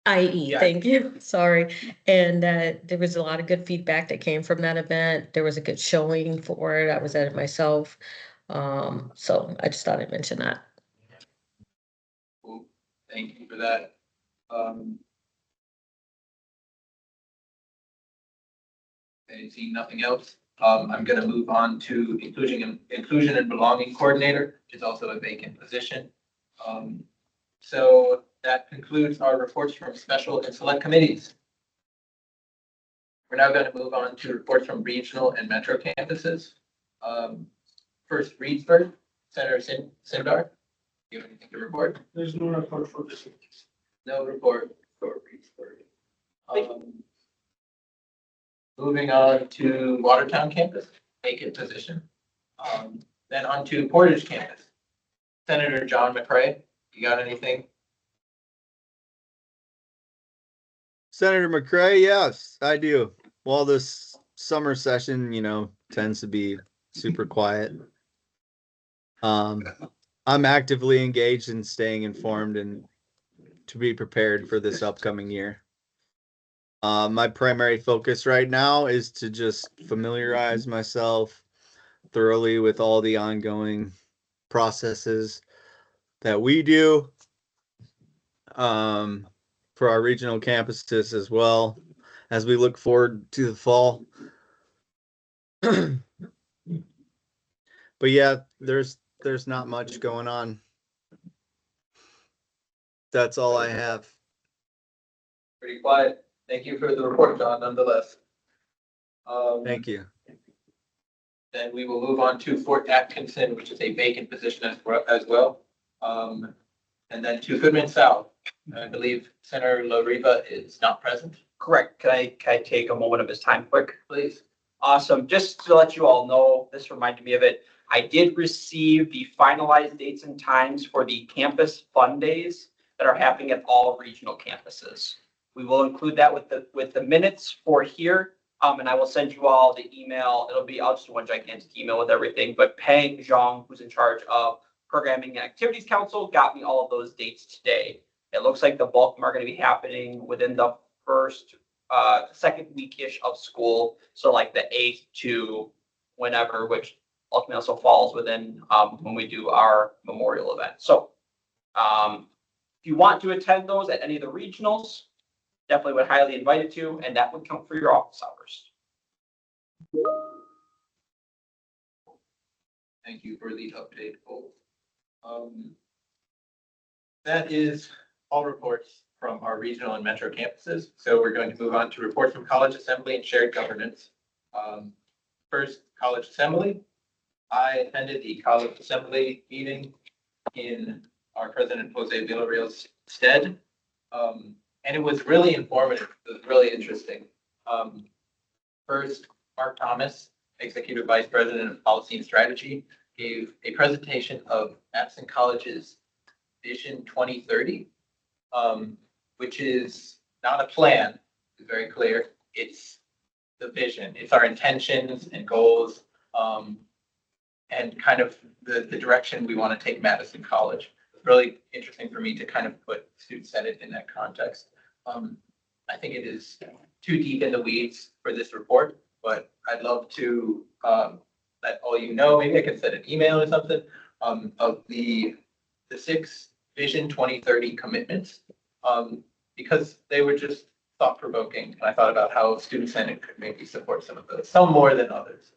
IE, thank you, sorry. And there was a lot of good feedback that came from that event. There was a good showing for it. I was at it myself. So I just thought I'd mention that.
Cool. Thank you for that. Okay, seeing nothing else, I'm going to move on to inclusion and belonging coordinator, which is also a vacant position. So that concludes our reports from special and select committees. We're now going to move on to reports from regional and metro campuses. First, Reedsburg, Senator Sindar. Do you have anything to report?
There's no report for this.
No report for Reedsburg. Moving on to Watertown campus, vacant position. Then on to Portage campus. Senator John McCray, you got anything?
Senator McCray, yes, I do. Well, this summer session, tends to be super quiet. I'm actively engaged in staying informed and to be prepared for this upcoming year. My primary focus right now is to just familiarize myself thoroughly with all the ongoing processes that we do for our regional campuses, as well as we look forward to the fall. But yeah, there's not much going on. That's all I have.
Pretty quiet. Thank you for the report, John, nonetheless.
Thank you.
Then we will move on to Fort Atkinson, which is a vacant position as well. And then to Goodman South. I believe Senator LaRiva is not present.
Correct. Can I take a moment of his time quick?
Please.
Awesome. Just to let you all know, this reminded me of it. I did receive the finalized dates and times for the campus fun days that are happening at all regional campuses. We will include that with the minutes for here. And I will send you all the email. I'll just do one gigantic email with everything, but Peng Zhang, who's in charge of Programming and Activities Council, got me all of those dates today. It looks like the bulk of them are going to be happening within the first, second week-ish of school. So like the 8th to whenever, which ultimately also falls within when we do our memorial event. So if you want to attend those at any of the regionals, definitely would highly invite you to, and that would count for your office hours.
Thank you for the update, Cole. That is all reports from our regional and metro campuses. So we're going to move on to reports from College Assembly and Shared Governance. First, College Assembly. I attended the College Assembly meeting in our President Jose Villarreal's stead. And it was really informative. It was really interesting. First, Mark Thomas, Executive Vice President of Policy and Strategy, gave a presentation of Madison College's Vision 2030, which is not a plan, it's very clear. It's the vision. It's our intentions and goals, and kind of the direction we want to take Madison College. It's really interesting for me to kind of put Student Senate in that context. I think it is too deep in the weeds for this report, but I'd love to let all you know, maybe I can send an email or something, of the 6 Vision 2030 commitments, because they were just thought-provoking. And I thought about how Student Senate could maybe support some of those, some more than others,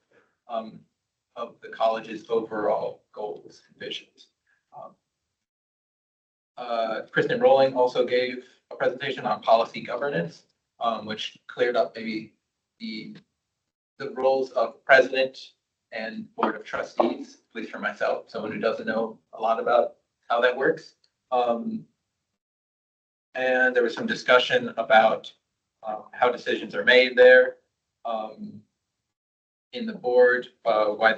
of the college's overall goals and visions. Kristen Rowling also gave a presentation on policy governance, which cleared up maybe the roles of president and board of trustees, at least for myself, someone who doesn't know a lot about how that works. And there was some discussion about how decisions are made there in the board, why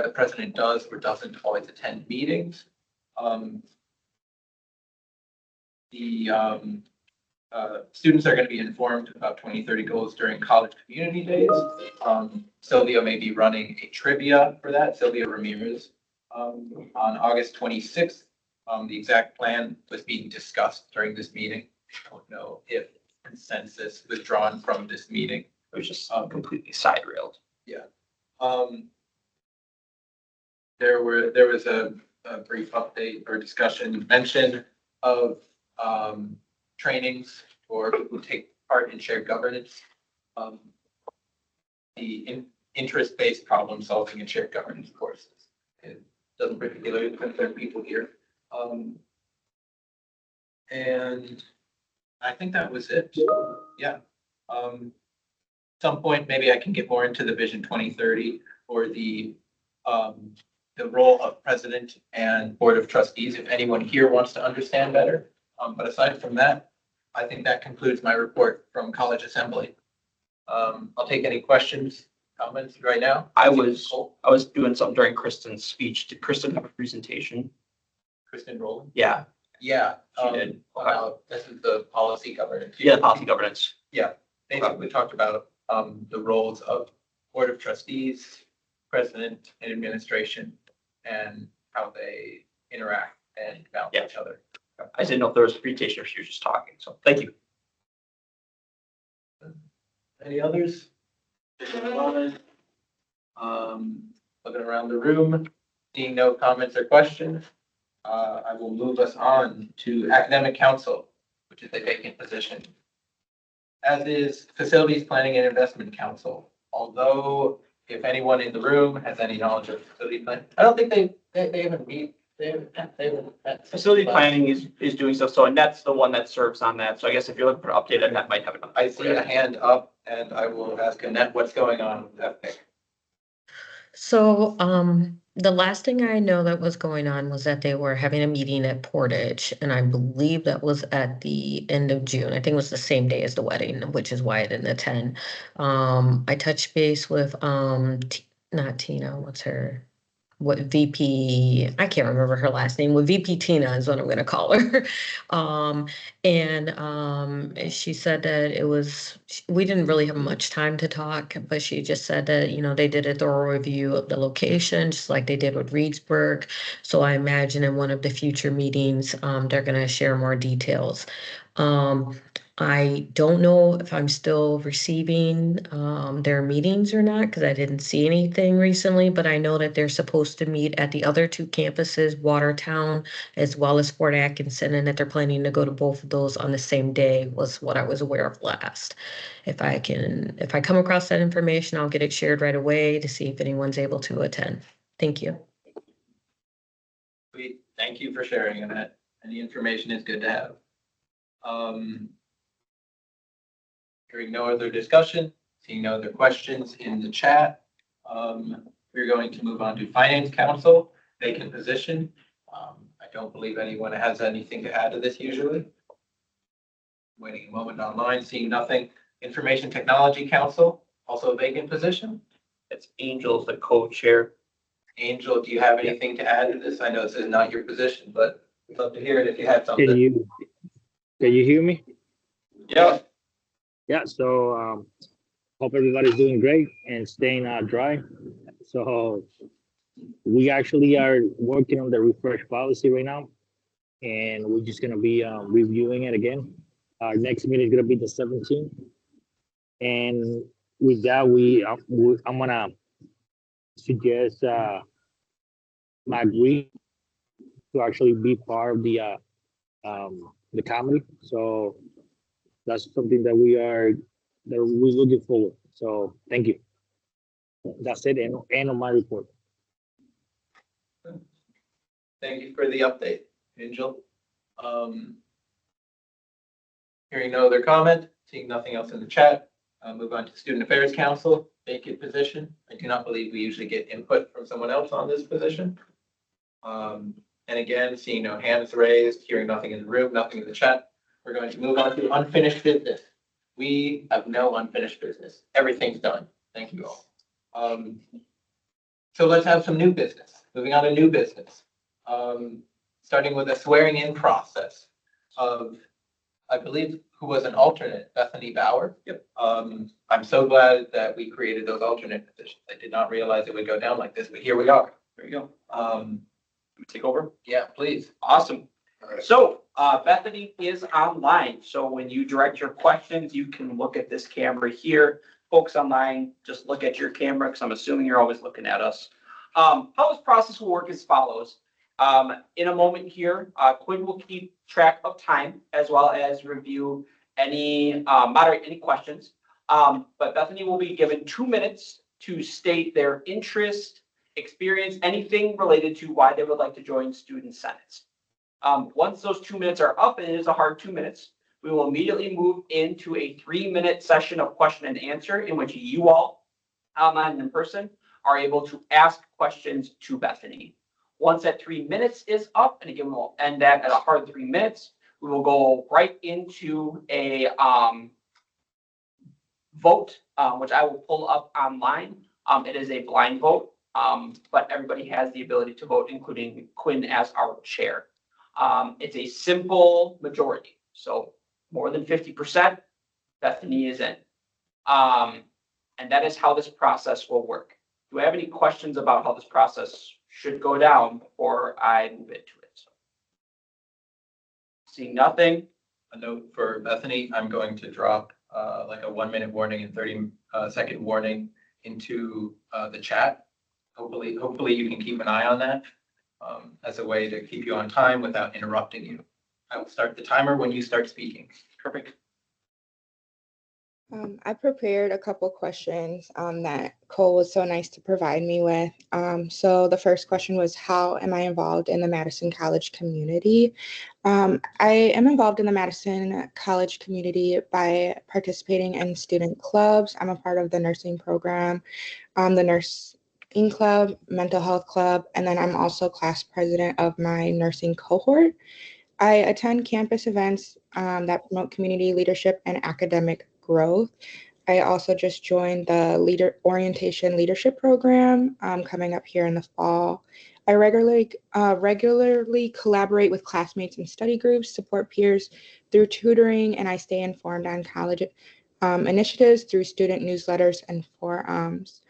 the president does or doesn't always attend meetings. Students are going to be informed about 2030 goals during college community days. Sylvia may be running a trivia for that, Sylvia Ramirez, on August 26th. The exact plan was being discussed during this meeting. I don't know if consensus was drawn from this meeting.
It was just completely side railed.
Yeah. There was a brief update or discussion mention of trainings for people who take part in shared governance. The interest-based problem solving in shared governance courses. It doesn't particularly concern people here. And I think that was it. Yeah. Some point, maybe I can get more into the Vision 2030 or the the role of president and board of trustees, if anyone here wants to understand better. But aside from that, I think that concludes my report from College Assembly. I'll take any questions, comments right now.
I was doing something during Kristen's speech. Did Kristen have a presentation?
Kristen Rowland?
Yeah,
Yeah.
she did. Okay.
This is the policy governance.
Yeah, policy governance.
Basically talked about the roles of board of trustees, president and administration, and how they interact and balance
Yeah.
each other.
I didn't know if there was a presentation or if she was just talking, so thank you.
Any others? Looking around the room, seeing no comments or questions, I will move us on to academic council, which is a vacant position. As is facilities planning and investment council, although if anyone in the room has any knowledge of facility plan, I don't think they haven't meet. They haven't met.
Facility planning is doing stuff, so Annette's the one that serves on that, so I guess if you're looking for an update, Annette might have an update.
I see a hand up and I will ask Annette what's going on with FPIC.
So, the last thing I know that was going on was that they were having a meeting at Portage, and I believe that was at the end of June. I think it was the same day as the wedding, which is why I didn't attend. I touched base with, not Tina, what's her? What VP, I can't remember her last name, with VP Tina is what I'm gonna call her. She said that it was, we didn't really have much time to talk, but she just said that, you know, they did a thorough review of the location, just like they did with Reedsburg. So I imagine in one of the future meetings, they're gonna share more details. I don't know if I'm still receiving their meetings or not, because I didn't see anything recently, but I know that they're supposed to meet at the other two campuses, Watertown as well as Fort Atkinson, and that they're planning to go to both of those on the same day was what I was aware of last. If I come across that information, I'll get it shared right away to see if anyone's able to attend. Thank you.
Sweet, thank you for sharing, Annette. Any information is good to have. Hearing no other discussion, seeing no other questions in the chat, we're going to move on to Finance Council, vacant position. I don't believe anyone has anything to add to this usually. Waiting a moment online, seeing nothing. Information Technology Council, also a vacant position.
It's Angel's the co-chair.
Angel, do you have anything to add to this? I know this is not your position, but we'd love to hear it if you had something.
Can you hear me?
Yeah.
Yeah, so hope everybody's doing great and staying dry. So we actually are working on the refresh policy right now, and we're just gonna be reviewing it again. Our next meeting is gonna be the 17th, and with that, I'm gonna suggest Magri to actually be part of the committee. So that's something that we're looking forward. So thank you. That's it, end of my report.
Thank you for the update, Angel. Hearing no other comment, seeing nothing else in the chat, I'll move on to Student Affairs Council, vacant position. I do not believe we usually get input from someone else on this position. And again, seeing no hands raised, hearing nothing in the room, nothing in the chat, we're going to move on to unfinished business. We have no unfinished business. Everything's done. Thank you all. So let's have some new business. Moving on to new business. Starting with a swearing in process of, I believe, who was an alternate, Bethany Bauer.
Yep.
I'm so glad that we created those alternate positions. I did not realize it would go down like this, but here we are.
There you go. Take over.
Yeah, please.
Awesome. So Bethany is online. So when you direct your questions, you can look at this camera here. Folks online, just look at your camera because I'm assuming you're always looking at us. How this process will work as follows. In a moment here, Quinn will keep track of time as well as review moderate any questions. But Bethany will be given 2 minutes to state their interest, experience, anything related to why they would like to join Student Senates. Once those 2 minutes are up, and it is a hard 2 minutes, we will immediately move into a 3-minute session of question and answer in which you all, online and in person, are able to ask questions to Bethany. Once that 3 minutes is up, and again, we'll end that at a hard 3 minutes, we will go right into a vote, which I will pull up online. It is a blind vote, but everybody has the ability to vote, including Quinn as our chair. It's a simple majority, so more than 50%, Bethany is in. And that is how this process will work. Do I have any questions about how this process should go down before I move into it? So, seeing nothing.
A note for Bethany, I'm going to drop like a 1-minute warning and 30-second warning into the chat. Hopefully you can keep an eye on that as a way to keep you on time without interrupting you. I will start the timer when you start speaking.
Perfect.
I prepared a couple questions that Cole was so nice to provide me with. So the first question was, how am I involved in the Madison College community? I am involved in the Madison College community by participating in student clubs. I'm a part of the nursing program, the nursing club, mental health club, and then I'm also class president of my nursing cohort. I attend campus events that promote community leadership and academic growth. I also just joined the orientation leadership program coming up here in the fall. I regularly collaborate with classmates in study groups, support peers through tutoring, and I stay informed on college initiatives through student newsletters and forums.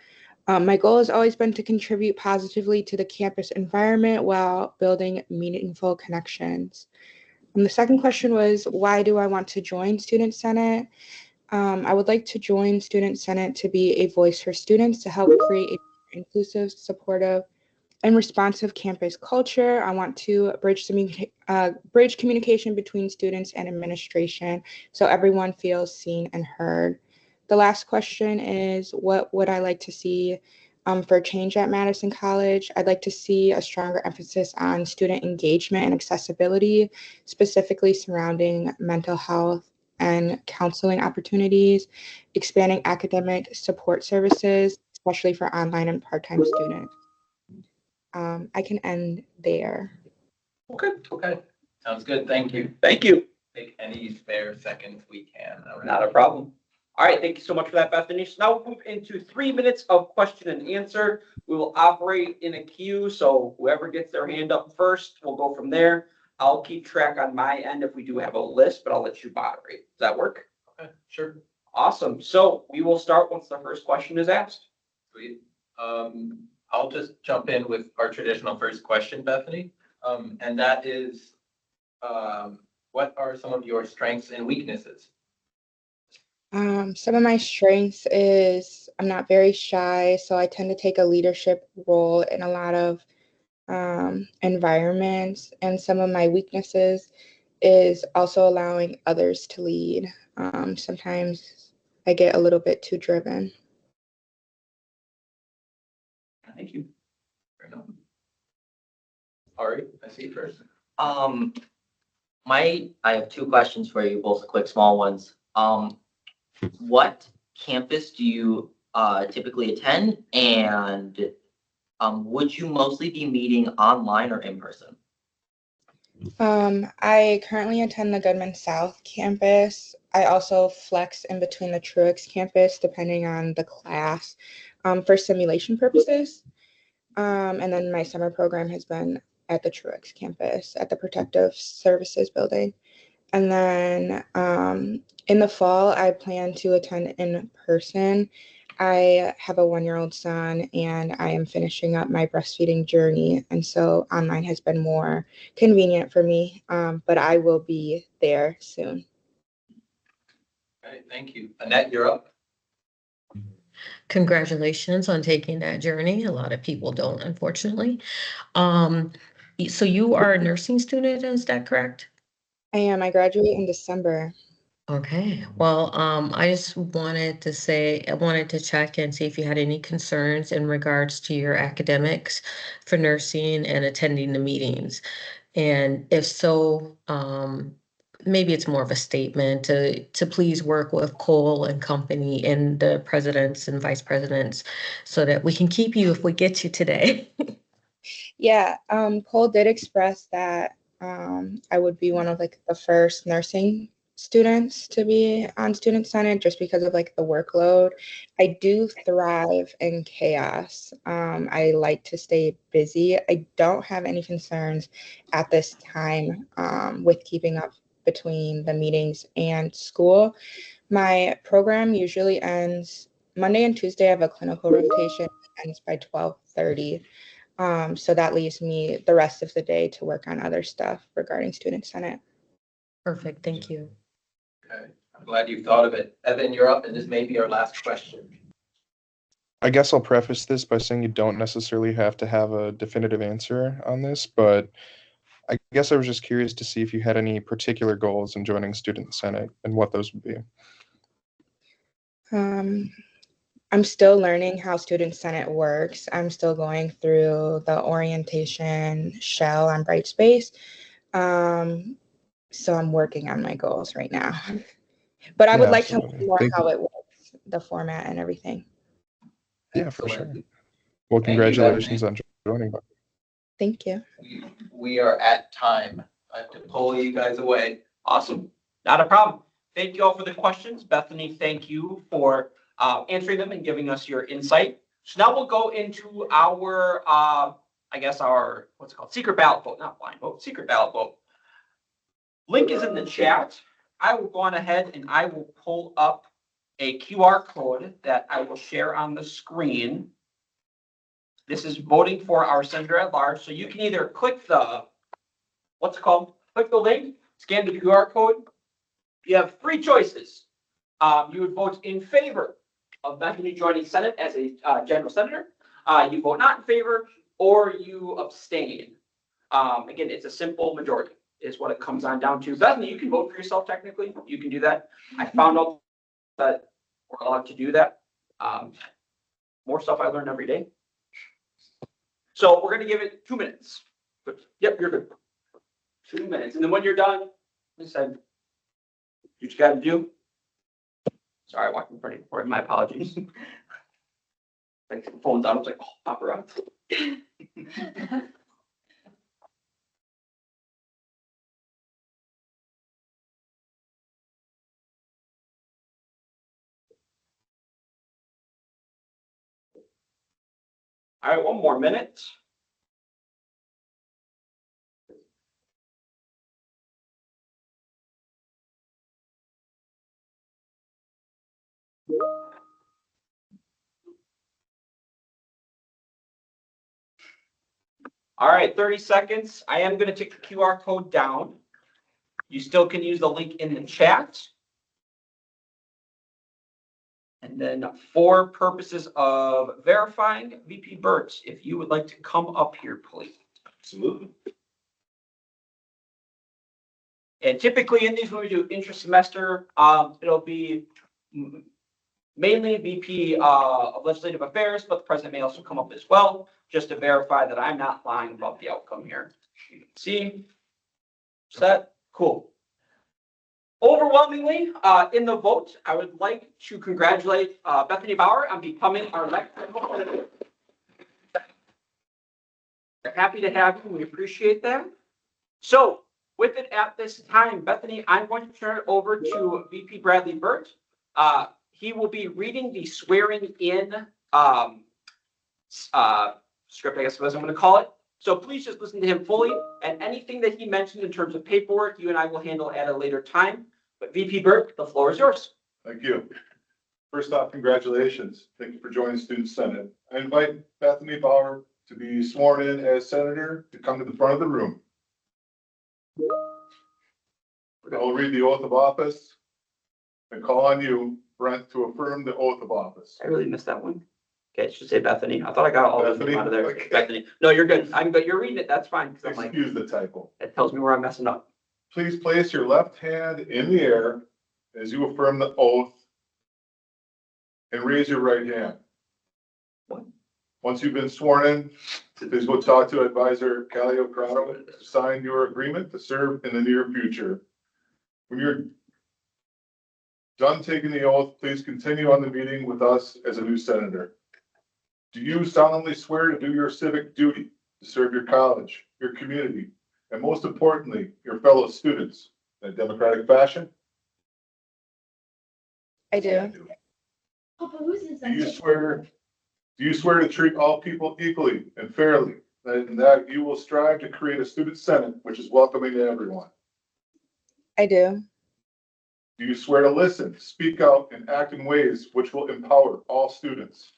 My goal has always been to contribute positively to the campus environment while building meaningful connections. And the second question was, why do I want to join Student Senate? I would like to join Student Senate to be a voice for students to help create a inclusive, supportive, and responsive campus culture. I want to bridge communication between students and administration so everyone feels seen and heard. The last question is, what would I like to see for change at Madison College? I'd like to see a stronger emphasis on student engagement and accessibility, specifically surrounding mental health and counseling opportunities, expanding academic support services, especially for online and part-time students. I can end there.
Okay. Sounds good. Thank you.
Thank you.
Take any spare seconds we can. All right.
Not a problem. All right, thank you so much for that, Bethany. So now we'll move into 3 minutes of question and answer. We will operate in a queue, so whoever gets their hand up first, we'll go from there. I'll keep track on my end if we do have a list, but I'll let you moderate. Does that work?
Okay, sure.
Awesome. So we will start once the first question is asked.
Sweet. I'll just jump in with our traditional first question, Bethany. And that is, what are some of your strengths and weaknesses?
Some of my strengths is I'm not very shy, so I tend to take a leadership role in a lot of environments. And some of my weaknesses is also allowing others to lead. Sometimes I get a little bit too driven.
Thank you.
Fair enough. Ari, I see you first.
I have 2 questions for you, both quick, small ones. What campus do you typically attend, and would you mostly be meeting online or in person?
I currently attend the Goodman South campus. I also flex in between the Truex campus depending on the class for simulation purposes. And then my summer program has been at the Truex campus at the Protective Services building. And then in the fall, I plan to attend in person. I have a 1-year-old son and I am finishing up my breastfeeding journey. And so online has been more convenient for me, but I will be there soon.
All right, thank you. Annette, you're up.
Congratulations on taking that journey. A lot of people don't, unfortunately. So you are a nursing student, is that correct?
I am. I graduate in December.
Okay, well, I just wanted to check and see if you had any concerns in regards to your academics for nursing and attending the meetings. And if so, maybe it's more of a statement to please work with Cole and company and the presidents and vice presidents so that we can keep you if we get you today.
Yeah, Cole did express that I would be one of like the first nursing students to be on Student Senate just because of like the workload. I do thrive in chaos. I like to stay busy. I don't have any concerns at this time with keeping up between the meetings and school. My program usually ends Monday and Tuesday. I have a clinical rotation, ends by 12:30. So that leaves me the rest of the day to work on other stuff regarding Student Senate.
Perfect, thank you.
Okay, I'm glad you thought of it. Evan, you're up, and this may be our last question.
I guess I'll preface this by saying you don't necessarily have to have a definitive answer on this, but I guess I was just curious to see if you had any particular goals in joining Student Senate and what those would be.
I'm still learning how Student Senate works. I'm still going through the orientation shell on Brightspace. So I'm working on my goals right now. But I would
Yeah,
like to
absolutely.
learn more
Thank
how
you.
it works, the format and everything.
Yeah, for sure.
Excellent.
Well,
Thank you,
congratulations
Bethany.
on joining.
Thank you.
We are at time. I have to pull you guys away.
Awesome. Not a problem. Thank you all for the questions. Bethany, thank you for answering them and giving us your insight. So now we'll go into our, I guess our, what's it called? Secret ballot vote, not blind vote, secret ballot vote. Link is in the chat. I will go on ahead and I will pull up a QR code that I will share on the screen. This is voting for our senator at large. So you can either click the, what's it called? Click the link, scan the QR code. You have three choices. You would vote in favor of Bethany joining Senate as a general senator. You vote not in favor, or you abstain. Again, it's a simple majority is what it comes on down to. Bethany, you can vote for yourself technically. You can do that. I found out that we're allowed to do that. More stuff I learn every day. So we're going to give it 2 minutes. Yep, you're good. 2 minutes. And then when you're done, you said, you just got to do. Sorry, I walked in front of you. My apologies. Like the phone's on. I was like, oh, paparazzi. All right, 1 more minute. All right, 30 seconds. I am going to take the QR code down. You still can use the link in the chat. And then for purposes of verifying, VP Burt, if you would like to come up here, please.
Absolutely.
And typically in these, when we do intra-semester, it'll be mainly VP of Legislative Affairs, but the president may also come up as well, just to verify that I'm not lying about the outcome here. You can see, set, cool. Overwhelmingly, in the vote, I would like to congratulate Bethany Bauer on becoming our next senator. We're happy to have you. We appreciate that. So with it at this time, Bethany, I'm going to turn it over to VP Bradley Burt. He will be reading the swearing in script, I guess is what I'm going to call it. So please just listen to him fully, and anything that he mentioned in terms of paperwork, you and I will handle at a later time. But VP Burt, the floor is yours.
Thank you. First off, congratulations. Thank you for joining Student Senate. I invite Bethany Bauer to be sworn in as senator to come to the front of the room. I will read the oath of office and call on you, Brent, to affirm the oath of office.
I really missed that one. Okay, it should say Bethany. I thought I got all of them
Bethany?
out of there.
Okay.
Bethany. No, you're good. I'm good. You're reading it. That's fine. 'Cause I'm like,
Excuse the typo.
it tells me where I'm messing up.
Please place your left hand in the air as you affirm the oath and raise your right hand. Once you've been sworn in, please go talk to advisor Calio Crowder to sign your agreement to serve in the near future. When you're done taking the oath, please continue on the meeting with us as a new senator. Do you solemnly swear to do your civic duty, to serve your college, your community, and most importantly, your fellow students in a democratic fashion?
I do.
Do you swear to treat all people equally and fairly, and that you will strive to create a student senate which is welcoming to everyone?
I do.
Do you swear to listen, speak out, and act in ways which will empower all students?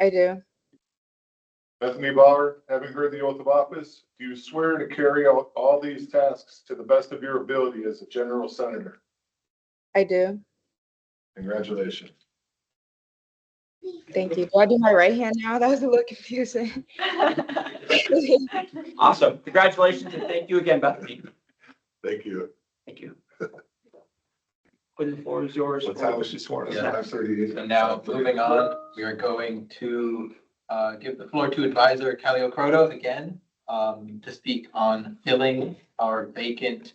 I do.
Bethany Bauer, having heard the oath of office, do you swear to carry out all these tasks to the best of your ability as a general senator?
I do.
Congratulations.
Thank you. Do I do my right hand now? That was a little confusing.
Awesome. Congratulations and thank you again, Bethany.
Thank you.
Thank you. Quinn, the floor is yours.
What time was she sworn in?
Yeah.
5:38.
So now, moving on, we are going to give the floor to Advisor Callie Croto again to speak on filling our vacant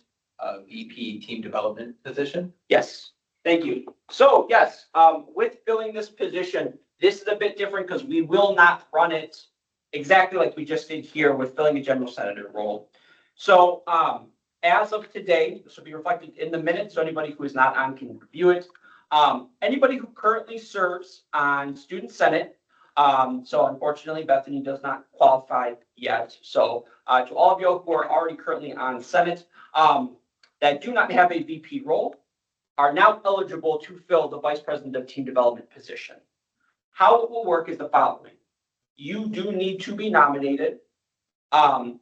VP Team Development position.
Yes, thank you. So yes, with filling this position, this is a bit different because we will not run it exactly like we just did here with filling a general senator role. So as of today, this will be reflected in the minutes, so anybody who is not on can review it. Anybody who currently serves on Student Senate, so unfortunately Bethany does not qualify yet. So to all of you who are already currently on Senate that do not have a VP role, are now eligible to fill the Vice President of Team Development position. How it will work is the following. You do need to be nominated and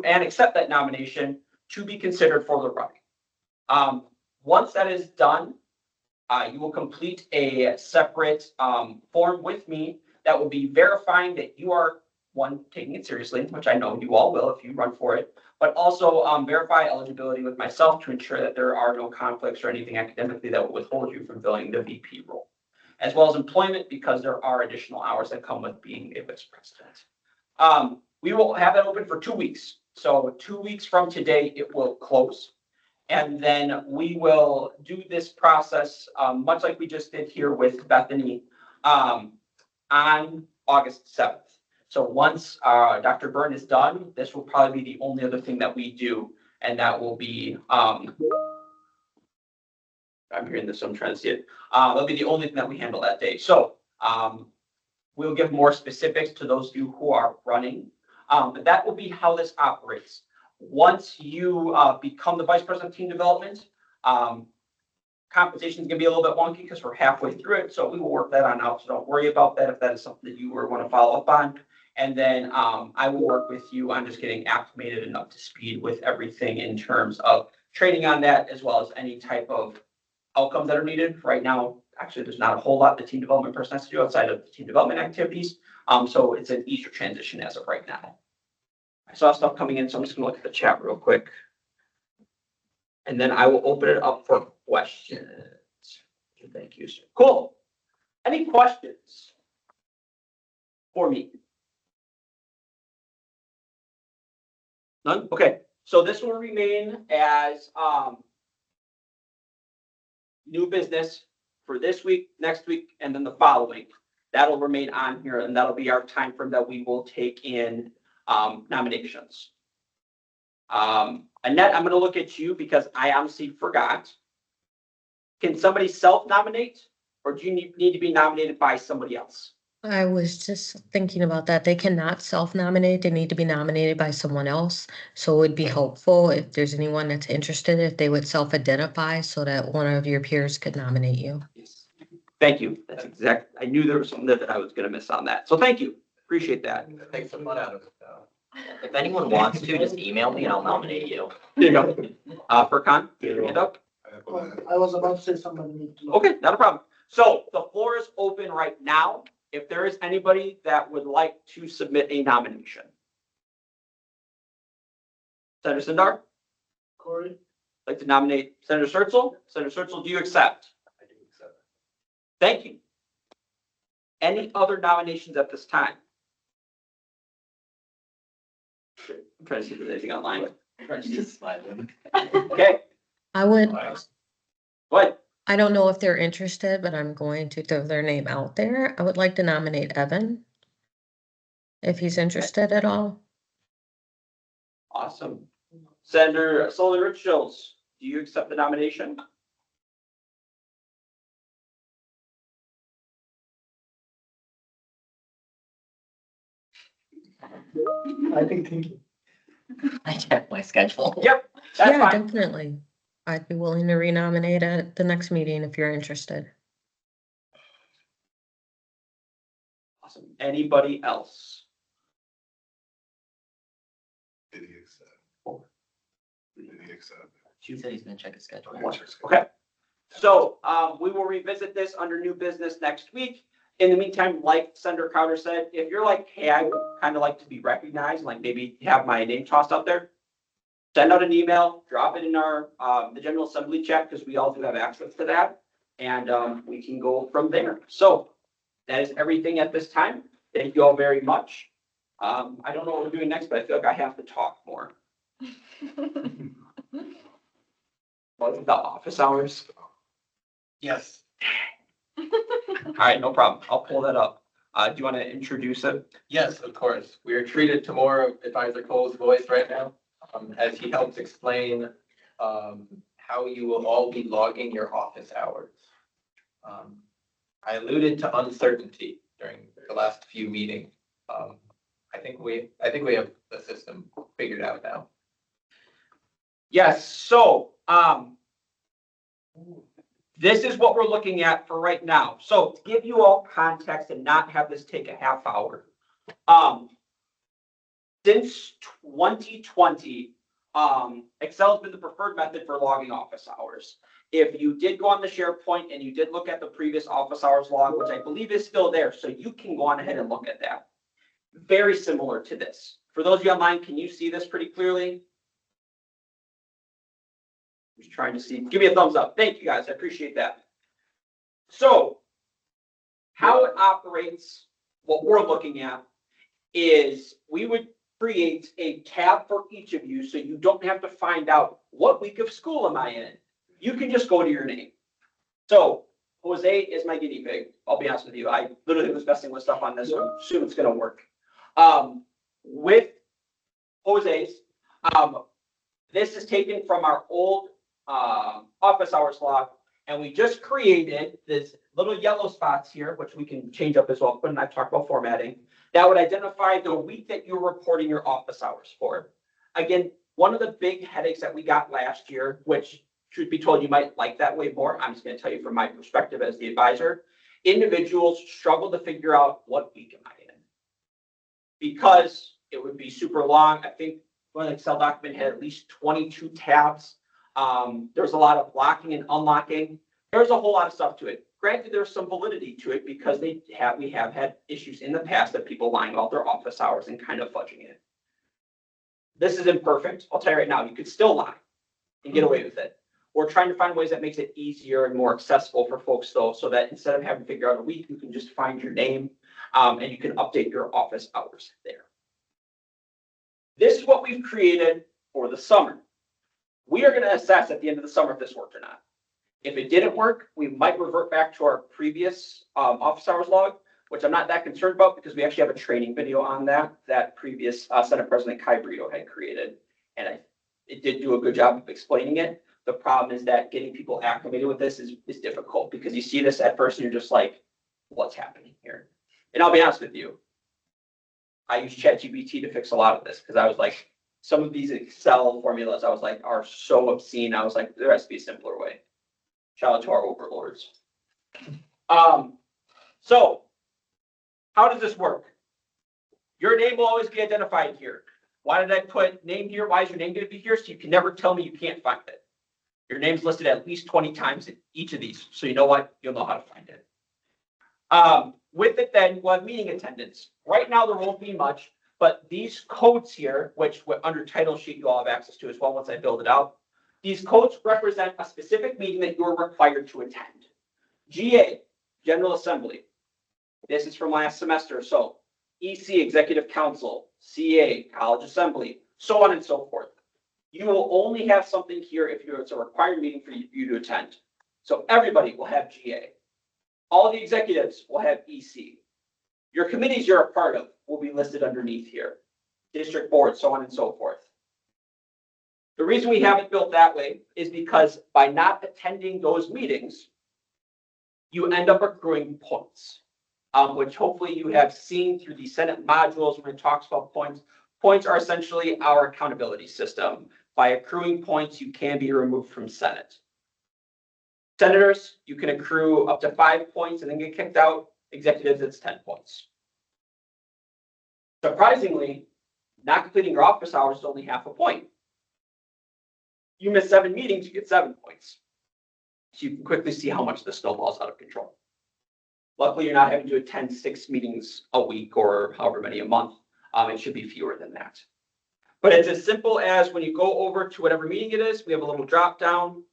accept that nomination to be considered for the running. Once that is done, you will complete a separate form with me that will be verifying that you are, one, taking it seriously, which I know you all will if you run for it, but also verify eligibility with myself to ensure that there are no conflicts or anything academically that will withhold you from filling the VP role, as well as employment, because there are additional hours that come with being a vice president. We will have that open for 2 weeks. So 2 weeks from today, it will close. And then we will do this process, much like we just did here with Bethany, on August 7th. So once Dr. Byrne is done, this will probably be the only other thing that we do. And that will be, I'm hearing this, so I'm trying to see it. That'll be the only thing that we handle that day. So we'll give more specifics to those of you who are running. But that will be how this operates. Once you become the Vice President of Team Development, compensation is going to be a little bit wonky because we're halfway through it. So we will work that on out. So don't worry about that if that is something that you want to follow up on. And then I will work with you on just getting acclimated and up to speed with everything in terms of training on that, as well as any type of outcomes that are needed. Right now, actually, there's not a whole lot the team development person has to do outside of the team development activities. So it's an easier transition as of right now. I saw stuff coming in, so I'm just gonna look at the chat real quick. And then I will open it up for questions. Thank you, sir. Cool. Any questions for me? None? Okay, so this will remain as new business for this week, next week, and then the following. That'll remain on here, and that'll be our time frame that we will take in nominations. Annette, I'm going to look at you because I honestly forgot. Can somebody self-nominate, or do you need to be nominated by somebody else?
I was just thinking about that. They cannot self-nominate. They need to be nominated by someone else. So it would be helpful if there's anyone that's interested, if they would self-identify so that one of your peers could nominate you.
Yes. Thank you. That's exact. I knew there was something that I was going to miss on that. So thank you. Appreciate that.
Take some fun out of it, though.
If anyone wants to, just email me and I'll nominate you.
There you go. Furkan, your hand up.
I was about to say something.
Okay, not a problem. So the floor is open right now. If there is anybody that would like to submit a nomination. Senator Sindar?
Corey?
Like to nominate Senator Sertzel? Senator Sertzel, do you accept?
I do accept.
Thank you. Any other nominations at this time? I'm trying to see if there's anything online.
Just slide them.
Okay.
I would,
But
I don't know if they're interested, but I'm going to throw their name out there. I would like to nominate Evan. If he's interested at all.
awesome. Senator Sullivan Richards, do you accept the nomination?
I think thinking.
I checked my schedule.
Yep, that's
Yeah,
fine.
definitely. I'd be willing to renominate at the next meeting if you're interested.
Awesome. Anybody else?
Did he accept? Did he accept?
She said he's gonna check his schedule.
Okay. So, we will revisit this under new business next week. In the meantime, like Senator Crowder said, if you're like, hey, I would kind of like to be recognized, like maybe have my name tossed out there, send out an email, drop it in our, the General Assembly chat, because we all do have access to that. And, we can go from there. So that is everything at this time. Thank you all very much. I don't know what we're doing next, but I feel like I have to talk more. What, the office hours?
Yes.
All right, no problem. I'll pull that up. Do you want to introduce it?
Yes, of course. We are treated to more of Advisor Cole's voice right now, as he helps explain how you will all be logging your office hours. I alluded to uncertainty during the last few meetings. I think we have the system figured out now.
Yes, so, this is what we're looking at for right now. So to give you all context and not have this take a half hour. Since 2020, Excel has been the preferred method for logging office hours. If you did go on the SharePoint and you did look at the previous office hours log, which I believe is still there, so you can go on ahead and look at that. Very similar to this. For those of you online, can you see this pretty clearly? Just trying to see. Give me a thumbs up. Thank you guys. I appreciate that. So how it operates, what we're looking at is we would create a tab for each of you so you don't have to find out what week of school am I in. You can just go to your name. So Jose is my guinea pig. I'll be honest with you. I literally was messing with stuff on this one. Assume it's going to work. With Jose's, this is taken from our old office hours log, and we just created this little yellow spots here, which we can change up as well. When I've talked about formatting, that would identify the week that you're reporting your office hours for. Again, one of the big headaches that we got last year, which truth be told, you might like that way more. I'm just going to tell you from my perspective as the advisor, individuals struggle to figure out what week am I in, because it would be super long. I think one Excel document had at least 22 tabs. There's a lot of locking and unlocking. There's a whole lot of stuff to it. Granted, there's some validity to it because we have had issues in the past of people lying about their office hours and kind of fudging it. This isn't perfect. I'll tell you right now, you could still lie and get away with it. We're trying to find ways that makes it easier and more accessible for folks though, so that instead of having to figure out a week, you can just find your name and you can update your office hours there. This is what we've created for the summer. We are going to assess at the end of the summer if this worked or not. If it didn't work, we might revert back to our previous office hours log, which I'm not that concerned about because we actually have a training video on that previous Senate President Kai Brito had created. And it did do a good job of explaining it. The problem is that getting people acclimated with this is difficult because you see this at first and you're just like, what's happening here? And I'll be honest with you, I use ChatGPT to fix a lot of this because I was like, some of these Excel formulas I was like are so obscene. I was like, there has to be a simpler way. Shout out to our overlords. So how does this work? Your name will always be identified here. Why did I put name here? Why is your name going to be here? So you can never tell me you can't find it. Your name's listed at least 20 times in each of these. So you know what? You'll know how to find it. With it then, we'll have meeting attendance. Right now there won't be much, but these codes here, which under title sheet you all have access to as well once I build it out. These codes represent a specific meeting that you're required to attend. GA, General Assembly. This is from last semester. So EC, Executive Council, CA, College Assembly, so on and so forth. You will only have something here if it's a required meeting for you to attend. So everybody will have GA. All the executives will have EC. Your committees you're a part of will be listed underneath here. District board, so on and so forth. The reason we have it built that way is because by not attending those meetings, you end up accruing points, which hopefully you have seen through the Senate modules when it talks about points. Points are essentially our accountability system. By accruing points, you can be removed from Senate. Senators, you can accrue up to 5 points and then get kicked out. Executives, it's 10 points. Surprisingly, not completing your office hours is only half a point. You miss 7 meetings, you get 7 points. So you can quickly see how much this snowballs out of control. Luckily, you're not having to attend 6 meetings a week or however many a month. It should be fewer than that. But it's as simple as when you go over to whatever meeting it is, we have a little drop down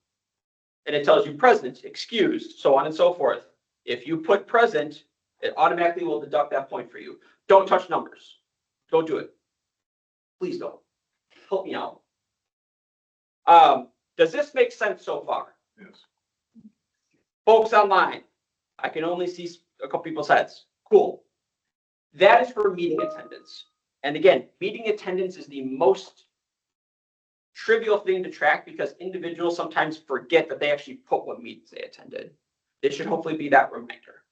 and it tells you present, excused, so on and so forth. If you put present, it automatically will deduct that point for you. Don't touch numbers. Don't do it. Please don't. Help me out. Does this make sense so far?
Yes.
Folks online, I can only see a couple people's heads. Cool. That is for meeting attendance. And again, meeting attendance is the most trivial thing to track because individuals sometimes forget that they actually put what meetings they attended. This should hopefully be that reminder.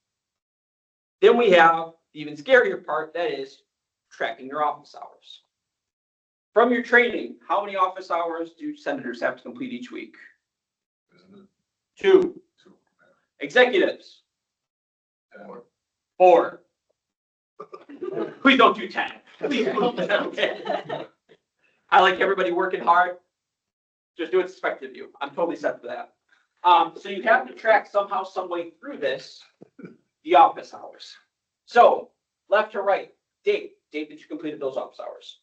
Then we have the even scarier part, that is tracking your office hours. From your training, how many office hours do senators have to complete each week? 2. Executives? 4. Please don't do 10. Please don't do 10. I like everybody working hard. Just do what's expected of you. I'm totally set for that. So you have to track somehow, some way through this, the office hours. So left to right, date that you completed those office hours.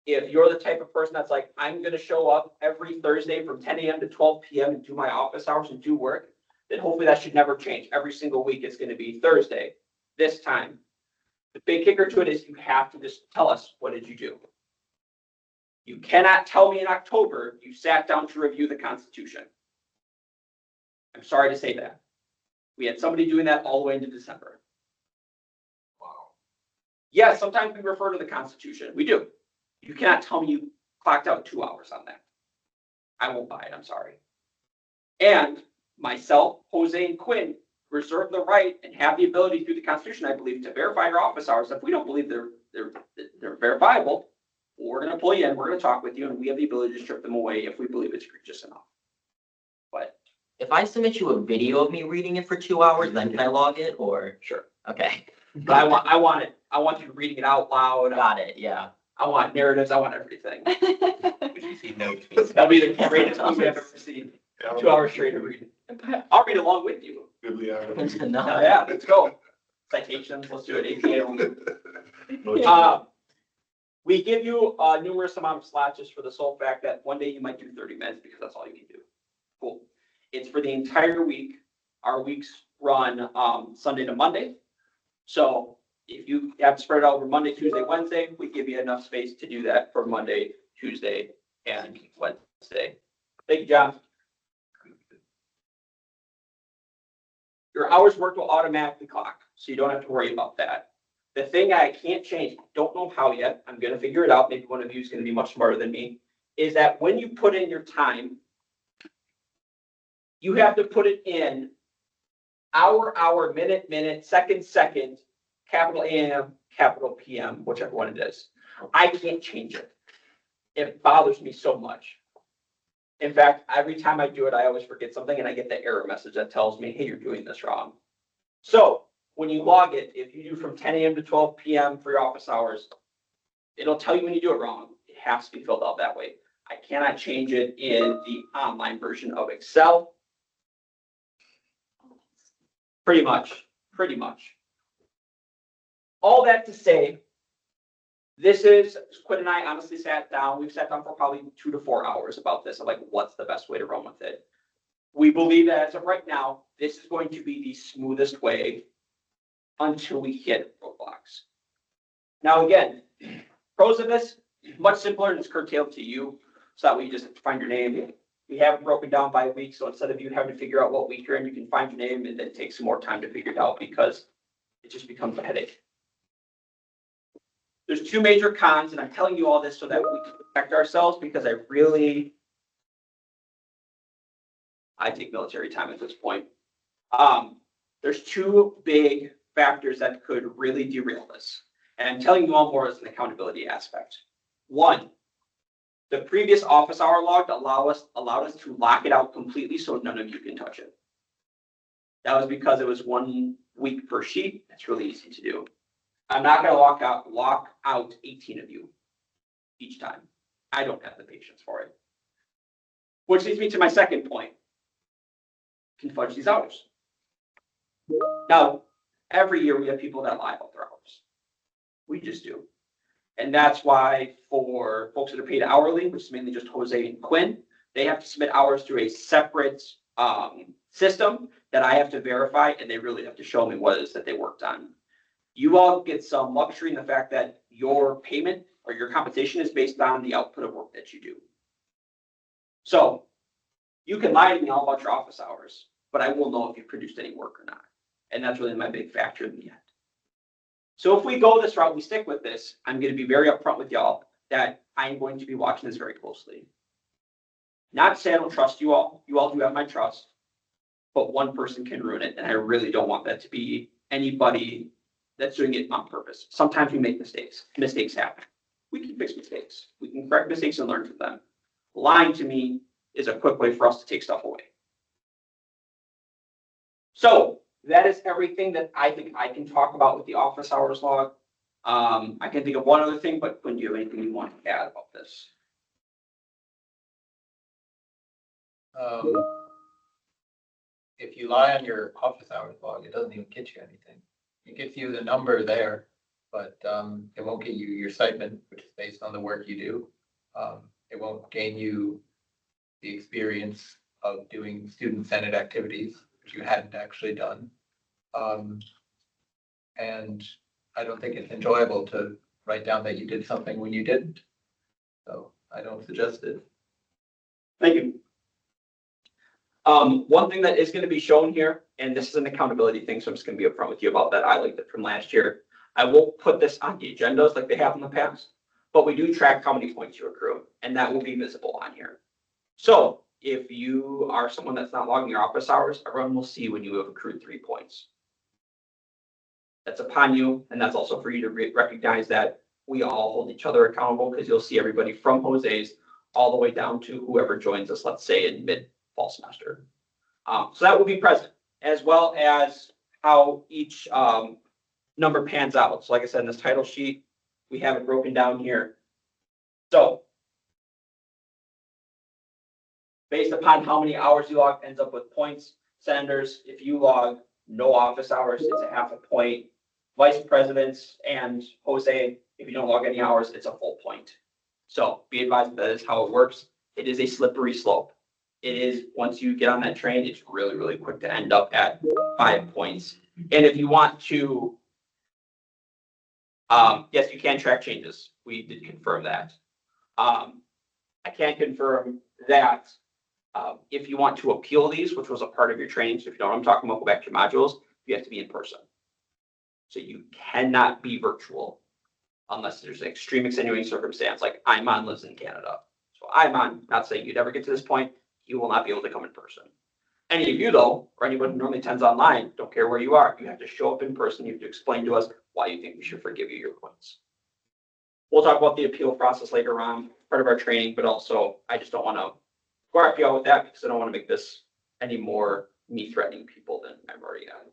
If you're the type of person that's like, I'm going to show up every Thursday from 10 a.m. to 12 p.m. and do my office hours and do work, then hopefully that should never change. Every single week it's going to be Thursday, this time. The big kicker to it is you have to just tell us, what did you do? You cannot tell me in October you sat down to review the Constitution. I'm sorry to say that. We had somebody doing that all the way into December.
Wow.
Yeah, sometimes we refer to the Constitution. We do. You cannot tell me you clocked out 2 hours on that. I won't buy it. I'm sorry. And myself, Jose, and Quinn reserve the right and have the ability through the Constitution, I believe, to verify your office hours. If we don't believe they're verifiable, we're going to pull you in, we're going to talk with you, and we have the ability to strip them away if we believe it's egregious enough. But
If I submit you a video of me reading it for 2 hours, then can I log it or?
sure.
Okay,
But I want it. I want you reading it out loud.
got it, yeah.
I want narratives. I want everything.
Would you see notes?
That'll be the greatest movie I've ever seen. 2 hours straight of reading. I'll read along with you.
Bibliography.
No.
Yeah, let's go. Citations, let's do it. APA only. We give you a numerous amount of slots just for the sole fact that one day you might do 30 minutes because that's all you can do. Cool. It's for the entire week. Our weeks run Sunday to Monday. So if you have to spread it out over Monday, Tuesday, Wednesday, we give you enough space to do that for Monday, Tuesday, and Wednesday. Thank you, John. Your hours worked will automatically clock, so you don't have to worry about that. The thing I can't change, don't know how yet, I'm going to figure it out, maybe one of you is going to be much smarter than me, is that when you put in your time, you have to put it in hour, minute, second, capital AM, capital PM, whichever one it is. I can't change it. It bothers me so much. In fact, every time I do it, I always forget something and I get the error message that tells me, hey, you're doing this wrong. So when you log it, if you do from 10 a.m. to 12 p.m. for your office hours, it'll tell you when you do it wrong. It has to be filled out that way. I cannot change it in the online version of Excel. Pretty much. All that to say, this is, Quinn and I honestly sat down. We've sat down for probably 2 to 4 hours about this. I'm like, what's the best way to run with it? We believe that as of right now, this is going to be the smoothest way until we hit roadblocks. Now, again, pros of this, much simpler and it's curtailed to you. So that way you just have to find your name. We have it broken down by week, so instead of you having to figure out what week you're in, you can find your name and then take some more time to figure it out because it just becomes a headache. There's two major cons, and I'm telling you all this so that we can protect ourselves because I take military time at this point. There's two big factors that could really derail this. And I'm telling you all more as an accountability aspect. One, the previous office hour log allowed us to lock it out completely so none of you can touch it. That was because it was 1 week per sheet. It's really easy to do. I'm not going to lock out 18 of you each time. I don't have the patience for it. Which leads me to my second point. Can fudge these hours. Now, every year we have people that lie about their hours. We just do. And that's why for folks that are paid hourly, which is mainly just Jose and Quinn, they have to submit hours through a separate system that I have to verify, and they really have to show me what it is that they worked on. You all get some luxury in the fact that your payment or your compensation is based on the output of work that you do. So you can lie to me all about your office hours, but I will know if you produced any work or not. And that's really my big factor in the end. So if we go this route, we stick with this, I'm going to be very upfront with y'all that I'm going to be watching this very closely. Not to say I don't trust you all. You all do have my trust, but one person can ruin it. And I really don't want that to be anybody that's doing it on purpose. Sometimes we make mistakes. Mistakes happen. We can fix mistakes. We can correct mistakes and learn from them. Lying to me is a quick way for us to take stuff away. So that is everything that I think I can talk about with the office hours log. I can think of one other thing, but Quinn, do you have anything you want to add about this?
If you lie on your office hours log, it doesn't even get you anything. It gets you the number there, but it won't get you your stipend, which is based on the work you do. It won't gain you the experience of doing student senate activities, which you hadn't actually done. And I don't think it's enjoyable to write down that you did something when you didn't. So I don't suggest it.
Thank you. One thing that is going to be shown here, and this is an accountability thing, so I'm just going to be upfront with you about that. I liked it from last year. I won't put this on the agendas like they have in the past, but we do track how many points you accrue, and that will be visible on here. So if you are someone that's not logging your office hours, everyone will see when you have accrued 3 points. That's upon you, and that's also for you to recognize that we all hold each other accountable, because you'll see everybody from Jose's all the way down to whoever joins us, let's say in mid-fall semester. So that will be present, as well as how each number pans out. So like I said, in this title sheet, we have it broken down here. So based upon how many hours you log ends up with points. Senators, if you log no office hours, it's a 0.5 point. Vice presidents and Jose, if you don't log any hours, it's a full point. So be advised that is how it works. It is a slippery slope. It is, once you get on that train, it's really, really quick to end up at 5 points. And if you want to, yes, you can track changes. We did confirm that. I can confirm that if you want to appeal these, which was a part of your training, so if you don't know what I'm talking about, go back to your modules, you have to be in person. So you cannot be virtual unless there's an extreme extenuating circumstance, like Iman lives in Canada. So Iman, not saying you'd ever get to this point, you will not be able to come in person. Any of you though, or anyone who normally attends online, don't care where you are, you have to show up in person, you have to explain to us why you think we should forgive you your points. We'll talk about the appeal process later on, part of our training, but also I just don't want to go after y'all with that because I don't want to make this any more me threatening people than I'm already at.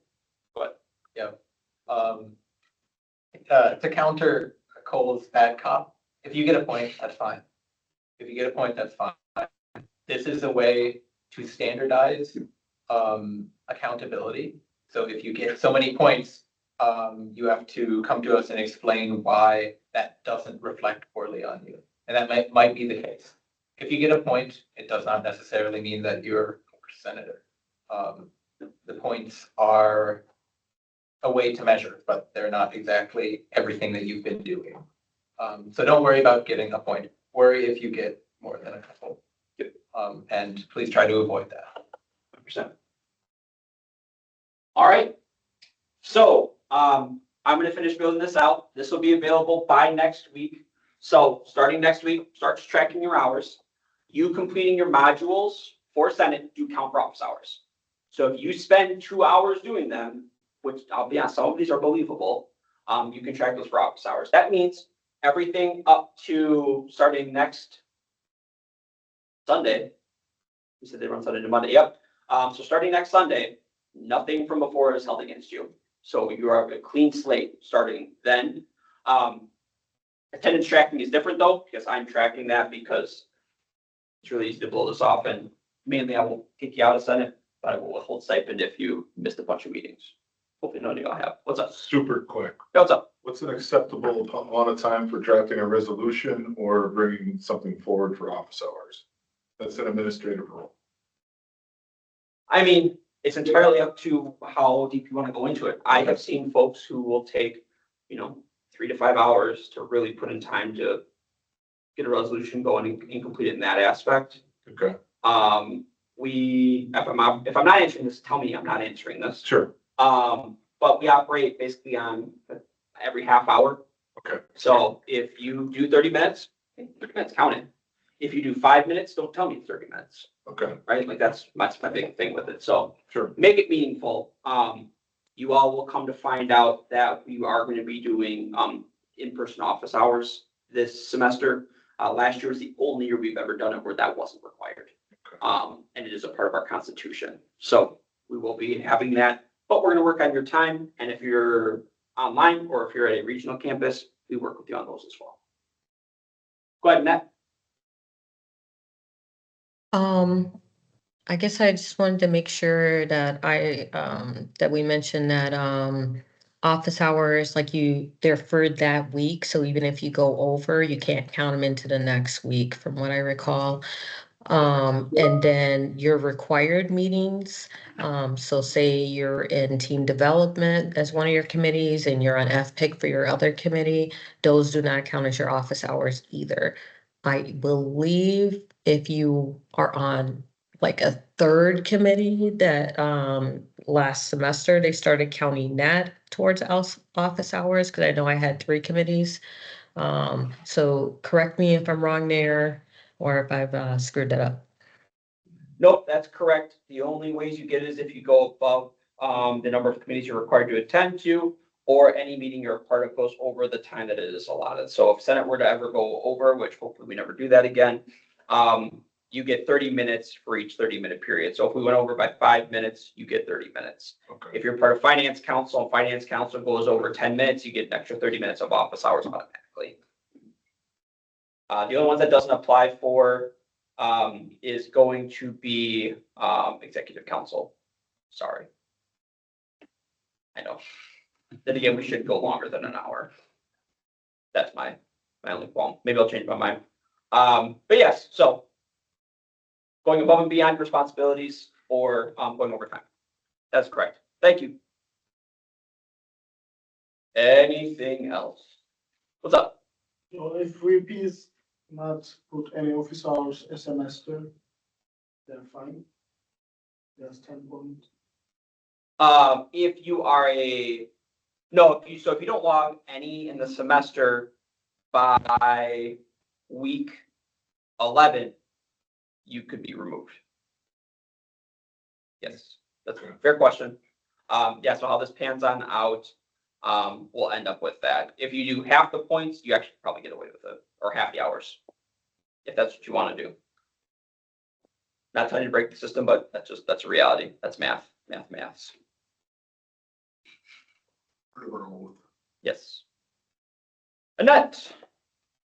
But
yeah. To counter Cole's bad cop, if you get a point, that's fine. If you get a point, that's fine. This is a way to standardize accountability. So if you get so many points, you have to come to us and explain why that doesn't reflect poorly on you. And that might be the case. If you get a point, it does not necessarily mean that you're a senator. The points are a way to measure, but they're not exactly everything that you've been doing. So don't worry about getting a point. Worry if you get more than a couple. And please try to avoid that.
100%. All right. So, I'm gonna finish building this out. This will be available by next week. So starting next week, start tracking your hours. You completing your modules for Senate do count for office hours. So if you spend 2 hours doing them, which I'll be honest, some of these are believable, you can track those for office hours. That means everything up to starting next Sunday. You said they run Sunday to Monday. Yep. So starting next Sunday, nothing from before is held against you. So you are a clean slate starting then. Attendance tracking is different though, because I'm tracking that because it's really easy to blow this off, and mainly I will kick you out of Senate, but I will withhold stipend if you missed a bunch of meetings. Hopefully none of y'all have. What's up?
Super quick.
Yeah, what's up?
What's an acceptable amount of time for drafting a resolution or bringing something forward for office hours? That's an administrative role.
I mean, it's entirely up to how deep you want to go into it. I have seen folks who will take, 3 to 5 hours to really put in time to get a resolution going and complete it in that aspect.
Okay.
If I'm not answering this, tell me I'm not answering this.
Sure.
But we operate basically on every half hour.
Okay.
So if you do 30 minutes, 30 minutes, count it. If you do 5 minutes, don't tell me it's 30 minutes.
Okay.
Right? Like that's my big thing with it. So
Sure.
make it meaningful. You all will come to find out that we are going to be doing in-person office hours this semester. Last year was the only year we've ever done it where that wasn't required.
Okay.
And it is a part of our constitution. So we will be having that, but we're going to work on your time. And if you're online or if you're at a regional campus, we work with you on those as well. Go ahead, Matt.
I guess I just wanted to make sure that that we mentioned that, office hours, like they're for that week. So even if you go over, you can't count them into the next week from what I recall. And then your required meetings, so say you're in team development as one of your committees and you're on FPIC for your other committee, those do not count as your office hours either. I believe if you are on like a third committee that, last semester, they started counting that towards office hours, because I know I had 3 committees. So correct me if I'm wrong there, or if I've screwed that up.
Nope, that's correct. The only ways you get it is if you go above the number of committees you're required to attend to, or any meeting you're a part of goes over the time that it is allotted. So if Senate were to ever go over, which hopefully we never do that again, you get 30 minutes for each 30-minute period. So if we went over by 5 minutes, you get 30 minutes.
Okay.
If you're part of Finance Council and Finance Council goes over 10 minutes, you get an extra 30 minutes of office hours automatically. The only ones that doesn't apply for is going to be Executive Council. Sorry. I know. Then again, we should go longer than an hour. That's my only qualm. Maybe I'll change my mind. But yes, so going above and beyond responsibilities or going over time. That's correct. Thank you. Anything else? What's up?
So if VPs not put any office hours a semester, they're fine. That's 10 points.
If you are so if you don't log any in the semester by week 11, you could be removed. Yes, that's a fair question. Yeah, so how this pans on out, we'll end up with that. If you do half the points, you actually probably get away with it, or half the hours, if that's what you want to do. Not trying to break the system, but that's a reality. That's maths. Yes. Annette.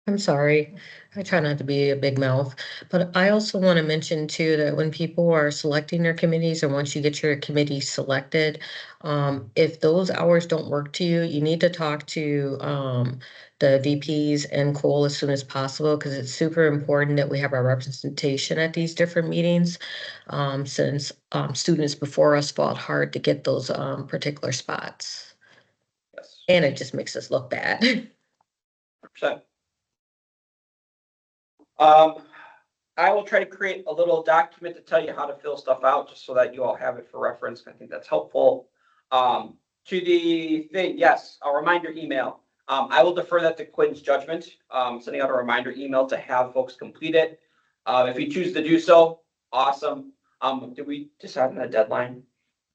I'm sorry. I try not to be a big mouth, but I also want to mention too that when people are selecting their committees, and once you get your committee selected, if those hours don't work to you, you need to talk to the VPs and Cole as soon as possible, because it's super important that we have our representation at these different meetings, since students before us fought hard to get those particular spots.
Yes.
And it just makes us look bad.
100%. I will try to create a little document to tell you how to fill stuff out, just so that you all have it for reference. I think that's helpful. To the thing, yes, a reminder email. I will defer that to Quinn's judgment, sending out a reminder email to have folks complete it. If you choose to do so, awesome. Did we decide on a deadline?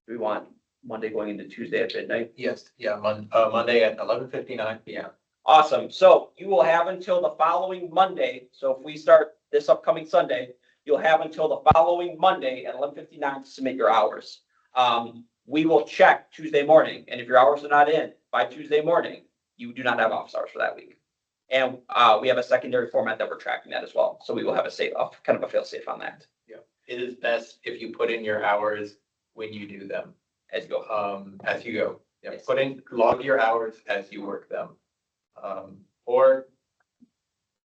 Do we want Monday going into Tuesday at midnight?
Yes, yeah, Monday at 11:59 PM.
Awesome. So you will have until the following Monday. So if we start this upcoming Sunday, you'll have until the following Monday at 11:59 to submit your hours. We will check Tuesday morning, and if your hours are not in by Tuesday morning, you do not have office hours for that week. And we have a secondary format that we're tracking that as well. So we will have kind of a fail safe on that.
Yeah, it is best if you put in your hours when you do them.
As you go.
As you go. Yeah,
Yes.
log your hours as you work them. Or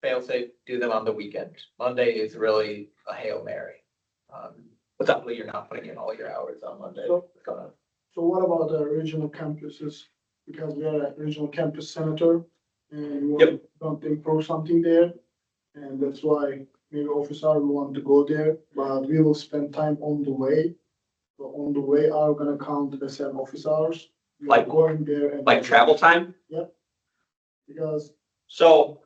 fail safe, do them on the weekend. Monday is really a Hail Mary. Hopefully you're not putting in all your hours on Monday.
So what about the regional campuses? Because we are a regional campus senator and we want to improve something there. And that's why maybe office hour we want to go there, but we will spend time on the way. So on the way are gonna count as an office hours. We are
Like-
going there and.
Like travel time?
Because
So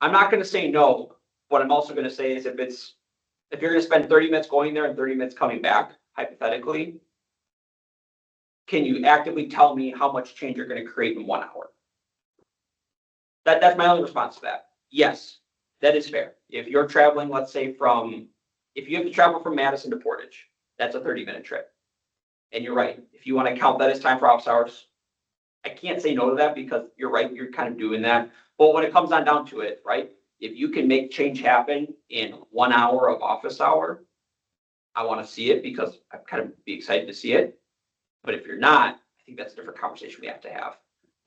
I'm not gonna say no. What I'm also gonna say is if you're gonna spend 30 minutes going there and 30 minutes coming back, hypothetically, can you actively tell me how much change you're gonna create in 1 hour? That's my only response to that. Yes, that is fair. If you're traveling, let's say if you have to travel from Madison to Portage, that's a 30-minute trip. And you're right, if you wanna count that as time for office hours, I can't say no to that because you're right, you're kind of doing that. But when it comes on down to it, right? If you can make change happen in 1 hour of office hour, I want to see it because I'm kind of be excited to see it. But if you're not, I think that's a different conversation we have to have.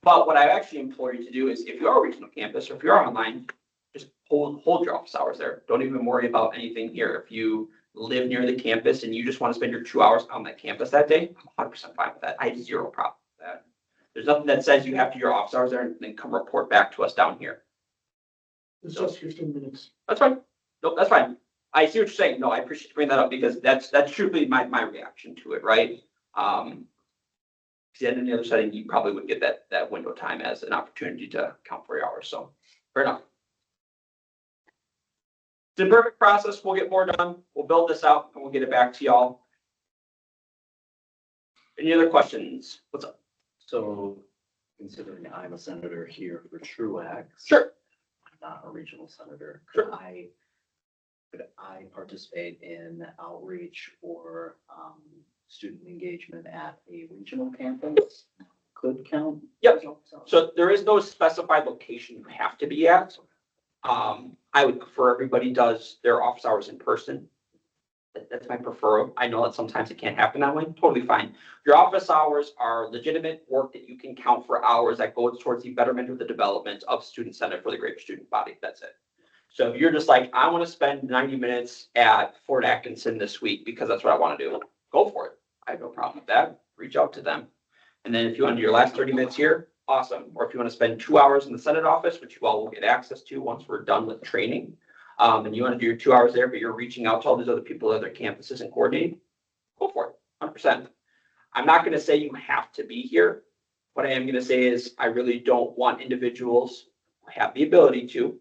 But what I actually implore you to do is if you are a regional campus or if you're online, just hold your office hours there. Don't even worry about anything here. If you live near the campus and you just want to spend your 2 hours on that campus that day, I'm 100% fine with that. I have zero problem with that. There's nothing that says you have to do your office hours there and then come report back to us down here.
it's just 15 minutes.
That's fine. Nope, that's fine. I see what you're saying. No, I appreciate you bringing that up because that's truly my reaction to it, right? Because in the other setting, you probably would get that window time as an opportunity to count for your hours. So fair enough. It's a perfect process. We'll get more done. We'll build this out and we'll get it back to y'all. Any other questions? What's up?
So considering I'm a senator here for Truax.
Sure.
I'm not a regional senator.
Sure.
Could I participate in outreach or student engagement at a regional campus? Could count?
Yep. So there is no specified location you have to be at. I would prefer everybody does their office hours in person. That's my prefer. I know that sometimes it can't happen that way. Totally fine. Your office hours are legitimate work that you can count for hours that goes towards the betterment of the development of student senate for the greater student body. That's it. So if you're just like, I want to spend 90 minutes at Fort Atkinson this week because that's what I want to do, go for it. I have no problem with that. Reach out to them. And then if you want to do your last 30 minutes here, awesome. Or if you want to spend 2 hours in the Senate office, which you all will get access to once we're done with training, and you want to do your 2 hours there, but you're reaching out to all these other people at other campuses and coordinating, go for it, 100%. I'm not going to say you have to be here. What I am going to say is I really don't want individuals who have the ability to,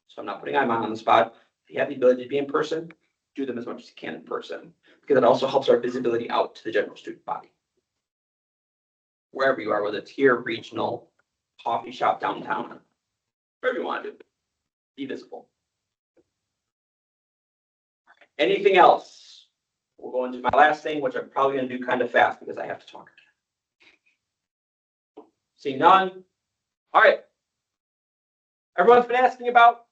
so I'm not putting Iman on the spot. If you have the ability to be in person, do them as much as you can in person, because it also helps our visibility out to the general student body. Wherever you are, whether it's here, regional, coffee shop, downtown, wherever you want to do, be visible. Anything else? We'll go into my last thing, which I'm probably going to do kind of fast because I have to talk. See none. All right. Everyone's been asking about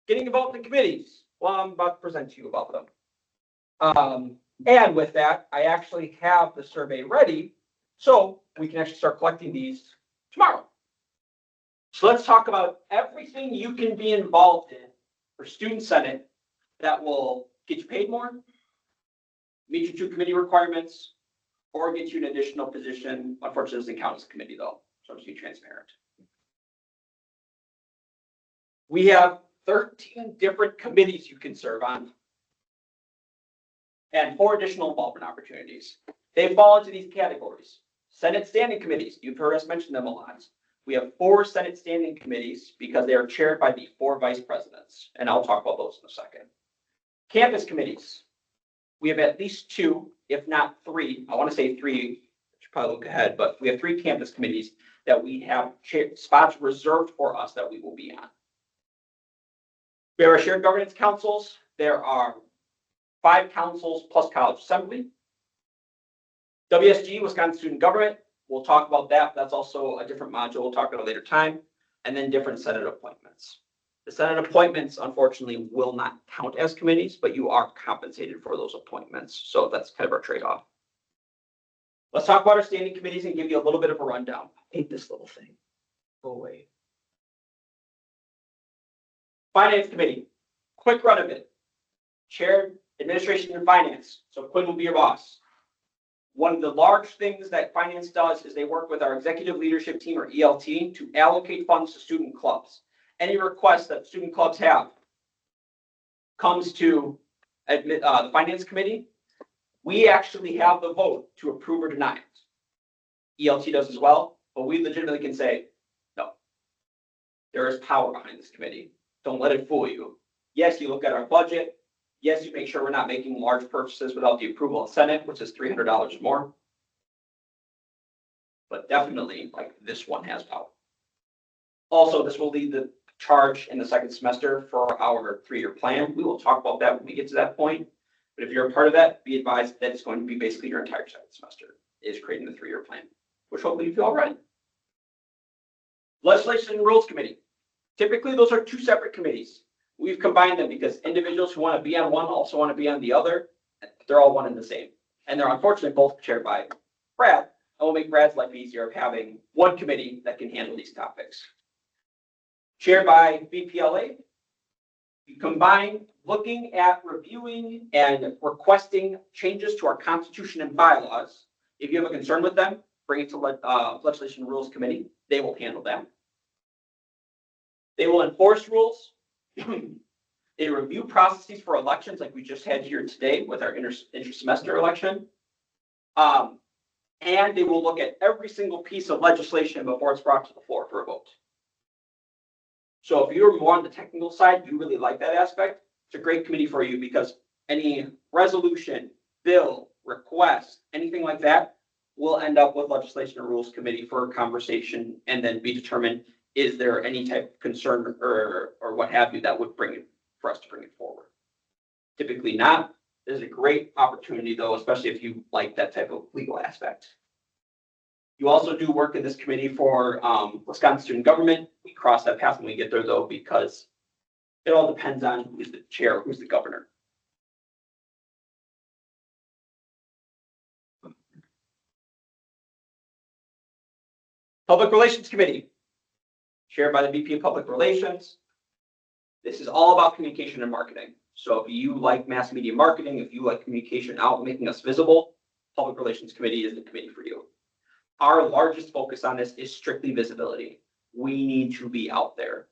getting involved in committees. Well, I'm about to present to you about them. And with that, I actually have the survey ready, so we can actually start collecting these tomorrow. So let's talk about everything you can be involved in for Student Senate that will get you paid more, meet your 2 committee requirements, or get you an additional position. Unfortunately, it doesn't count as a committee though, so I'm just being transparent. We have 13 different committees you can serve on, and 4 additional involvement opportunities. They fall into these categories. Senate standing committees, you've heard us mention them a lot. We have 4 Senate standing committees because they are chaired by the 4 vice presidents, and I'll talk about those in a second. Campus committees, we have at least 2, if not 3. I want to say 3, should probably look ahead, but we have 3 campus committees that we have spots reserved for us that we will be on. We have our shared governance councils. There are 5 councils plus college assembly. WSG, Wisconsin Student Government, we'll talk about that. That's also a different module. We'll talk about it later time. And then different Senate appointments. The Senate appointments, unfortunately, will not count as committees, but you are compensated for those appointments. So that's kind of our trade-off. Let's talk about our standing committees and give you a little bit of a rundown. I hate this little thing. Go away. Finance Committee, quick run of it. Chair, Administration and Finance. So Quinn will be your boss. One of the large things that finance does is they work with our executive leadership team, or ELT, to allocate funds to student clubs. Any request that student clubs have comes to the Finance Committee. We actually have the vote to approve or deny it. ELT does as well, but we legitimately can say, no. There is power behind this committee. Don't let it fool you. Yes, you look at our budget. Yes, you make sure we're not making large purchases without the approval of Senate, which is $300 more. But definitely, like, this one has power. Also, this will lead the charge in the second semester for our 3-year plan. We will talk about that when we get to that point. But if you're a part of that, be advised that it's going to be basically your entire second semester is creating the 3-year plan, which hopefully you feel all right. Legislation and Rules Committee. Typically, those are 2 separate committees. We've combined them because individuals who want to be on one also want to be on the other. They're all one and the same. And they're unfortunately both chaired by Brad. And we'll make Brad's life easier of having one committee that can handle these topics. Chaired by VPLA. You combine looking at reviewing and requesting changes to our Constitution and bylaws. If you have a concern with them, bring it to Legislation and Rules Committee. They will handle them. They will enforce rules. They review processes for elections like we just had here today with our inter-semester election. And they will look at every single piece of legislation before it's brought to the floor for a vote. So if you're more on the technical side, you really like that aspect, it's a great committee for you because any resolution, bill, request, anything like that will end up with Legislation and Rules Committee for a conversation and then be determined, is there any type of concern or what have you that would bring it for us to bring it forward? Typically not. This is a great opportunity though, especially if you like that type of legal aspect. You also do work in this committee for Wisconsin Student Government. We cross that path when we get there though, because it all depends on who's the chair, who's the governor. Public Relations Committee, chaired by the VP of Public Relations. This is all about communication and marketing. So if you like mass media marketing, if you like communication out, making us visible, Public Relations Committee is the committee for you. Our largest focus on this is strictly visibility. We need to be out there.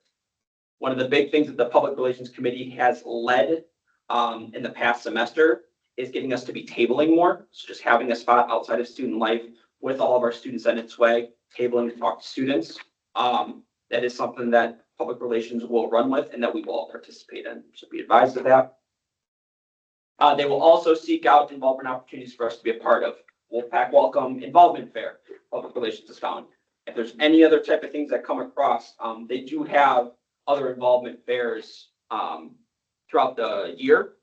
One of the big things that the Public Relations Committee has led in the past semester is getting us to be tabling more. So just having a spot outside of student life with all of our students at its way, tabling to talk to students. That is something that Public Relations will run with and that we will all participate in. So be advised of that. They will also seek out involvement opportunities for us to be a part of. Wolfpack Welcome Involvement Fair, Public Relations is found. If there's any other type of things that come across, they do have other involvement fairs throughout the year.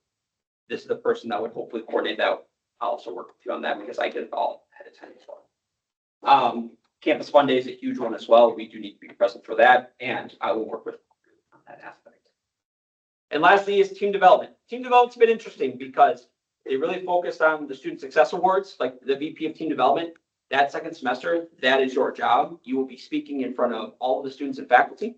This is the person that would hopefully coordinate that. I'll also work with you on that because I get it all ahead of time as well. Campus Fun Day is a huge one as well. We do need to be present for that, and I will work with on that aspect. And lastly is team development. Team development's been interesting because they really focused on the Student Success Awards, like the VP of Team Development. That second semester, that is your job. You will be speaking in front of all of the students and faculty.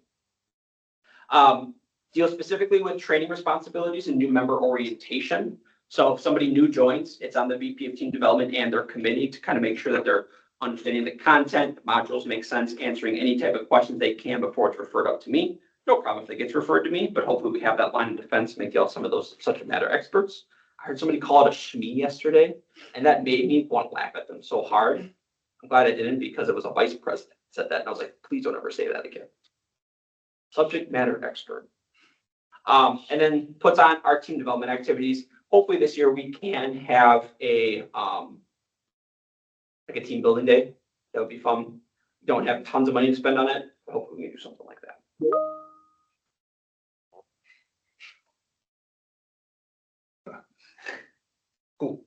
Deal specifically with training responsibilities and new member orientation. So if somebody new joins, it's on the VP of Team Development and their committee to kind of make sure that they're understanding the content, the modules make sense, answering any type of questions they can before it's referred up to me. no problem if they get referred to me, but hopefully we have that line of defense, make y'all some of those subject matter experts. I heard somebody call it a SHME yesterday, and that made me want to laugh at them so hard. I'm glad I didn't, because it was a vice president that said that, and I was like, please don't ever say that again. Subject matter expert. And then puts on our team development activities. Hopefully this year we can have a like a team building day. That would be fun. We don't have tons of money to spend on it, but hopefully we can do something like that. Cool.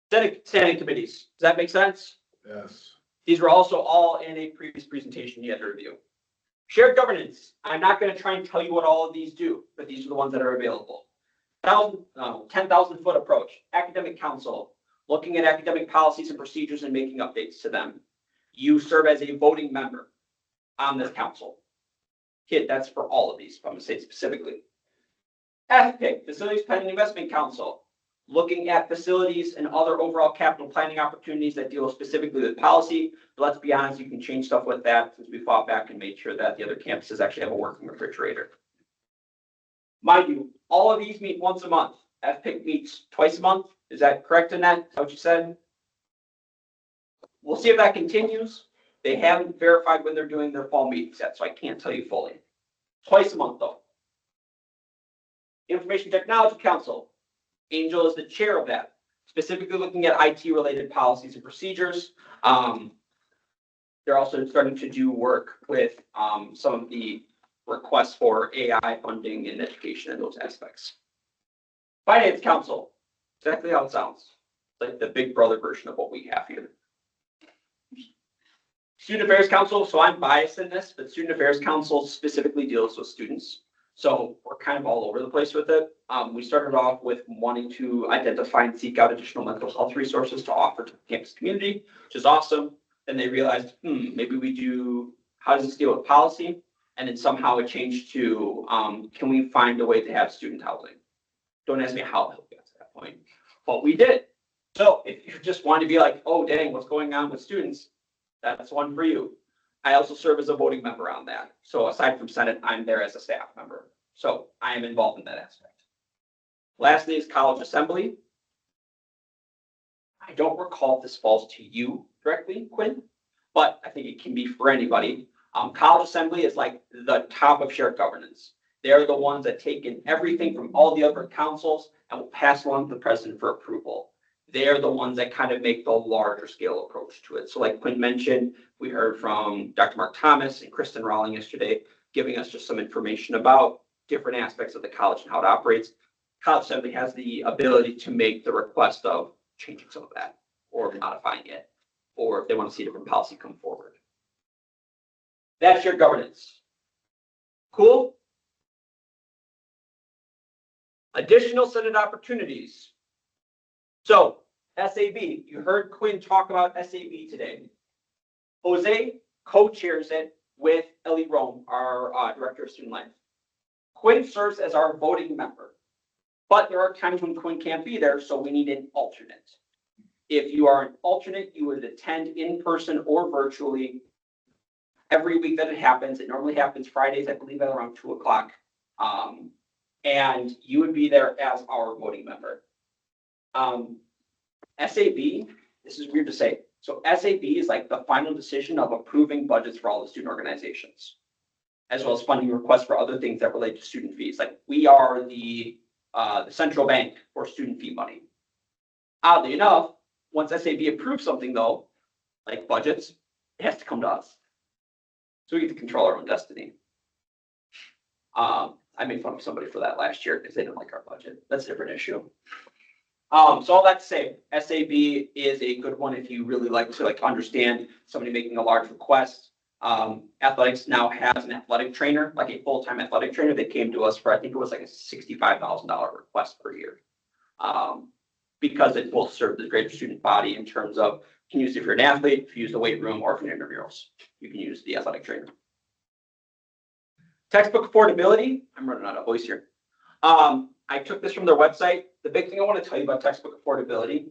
Standing committees. Does that make sense?
Yes.
These were also all in a previous presentation you had to review. Shared governance. I'm not going to try and tell you what all of these do, but these are the ones that are available. 10,000 foot approach. Academic council. Looking at academic policies and procedures and making updates to them. You serve as a voting member on this council. Kid, that's for all of these, if I'm going to say it specifically. FPIC, Facilities Planning Investment Council. Looking at facilities and other overall capital planning opportunities that deal specifically with policy. But let's be honest, you can change stuff with that, since we fought back and made sure that the other campuses actually have a working refrigerator. Mind you, all of these meet once a month. FPIC meets twice a month. Is that correct, Annette? Is that what you said? We'll see if that continues. They haven't verified when they're doing their fall meetings yet, so I can't tell you fully. Twice a month, though. Information Technology Council. Angel is the chair of that, specifically looking at IT-related policies and procedures. They're also starting to do work with some of the requests for AI funding in education and those aspects. Finance Council, exactly how it sounds. It's like the big brother version of what we have here. Student Affairs Council, so I'm biased in this, but Student Affairs Council specifically deals with students. So we're kind of all over the place with it. We started off with wanting to identify and seek out additional mental health resources to offer to the campus community, which is awesome. Then they realized, maybe we do, how does this deal with policy? And then somehow it changed to, can we find a way to have student housing? Don't ask me how we got to that point, but we did. So if you just want to be like, oh, dang, what's going on with students? That's one for you. I also serve as a voting member on that. So aside from Senate, I'm there as a staff member. So I am involved in that aspect. Lastly is College Assembly. I don't recall if this falls to you directly, Quinn, but I think it can be for anybody. College Assembly is like the top of shared governance. They're the ones that take in everything from all the other councils and will pass along to the president for approval. They're the ones that kind of make the larger scale approach to it. So like Quinn mentioned, we heard from Dr. Mark Thomas and Kristen Rawling yesterday, giving us just some information about different aspects of the college and how it operates. College Assembly has the ability to make the request of changing some of that or modifying it, or if they want to see a different policy come forward. That's your governance. Cool? Additional Senate opportunities. So SAB, you heard Quinn talk about SAB today. Jose co-chairs it with Ellie Rome, our Director of Student Life. Quinn serves as our voting member, but there are times when Quinn can't be there, so we need an alternate. If you are an alternate, you would attend in person or virtually every week that it happens. It normally happens Fridays, I believe, at around 2 o'clock. And you would be there as our voting member. SAB, this is weird to say. So SAB is like the final decision of approving budgets for all the student organizations, as well as funding requests for other things that relate to student fees. Like we are the central bank for student fee money. Oddly enough, once SAB approves something though, like budgets, it has to come to us. So we get to control our own destiny. I made fun of somebody for that last year because they didn't like our budget. That's a different issue. So all that to say, SAB is a good one if you really like to understand somebody making a large request. Athletics now has an athletic trainer, like a full-time athletic trainer. They came to us for, I think it was like a $65,000 request per year. Because it will serve the greater student body in terms of, you can use it if you're an athlete, if you use the weight room, or if you're intramurals, you can use the athletic trainer. Textbook affordability, I'm running out of voice here. I took this from their website. The big thing I want to tell you about textbook affordability,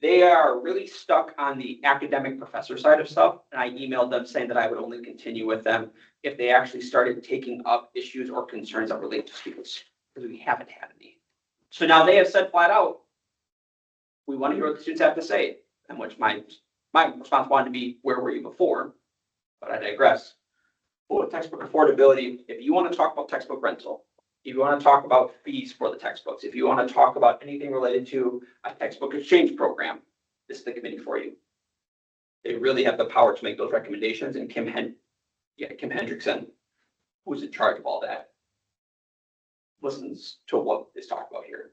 They are really stuck on the academic professor side of stuff, and I emailed them saying that I would only continue with them if they actually started taking up issues or concerns that relate to students, because we haven't had any. So now they have said flat out, we want to hear what the students have to say, and which my response wanted to be, where were you before? But I digress. But with textbook affordability, if you want to talk about textbook rental, if you want to talk about fees for the textbooks, if you want to talk about anything related to a textbook exchange program, this is the committee for you. They really have the power to make those recommendations, and Kim Hendrickson, who's in charge of all that, listens to what is talked about here.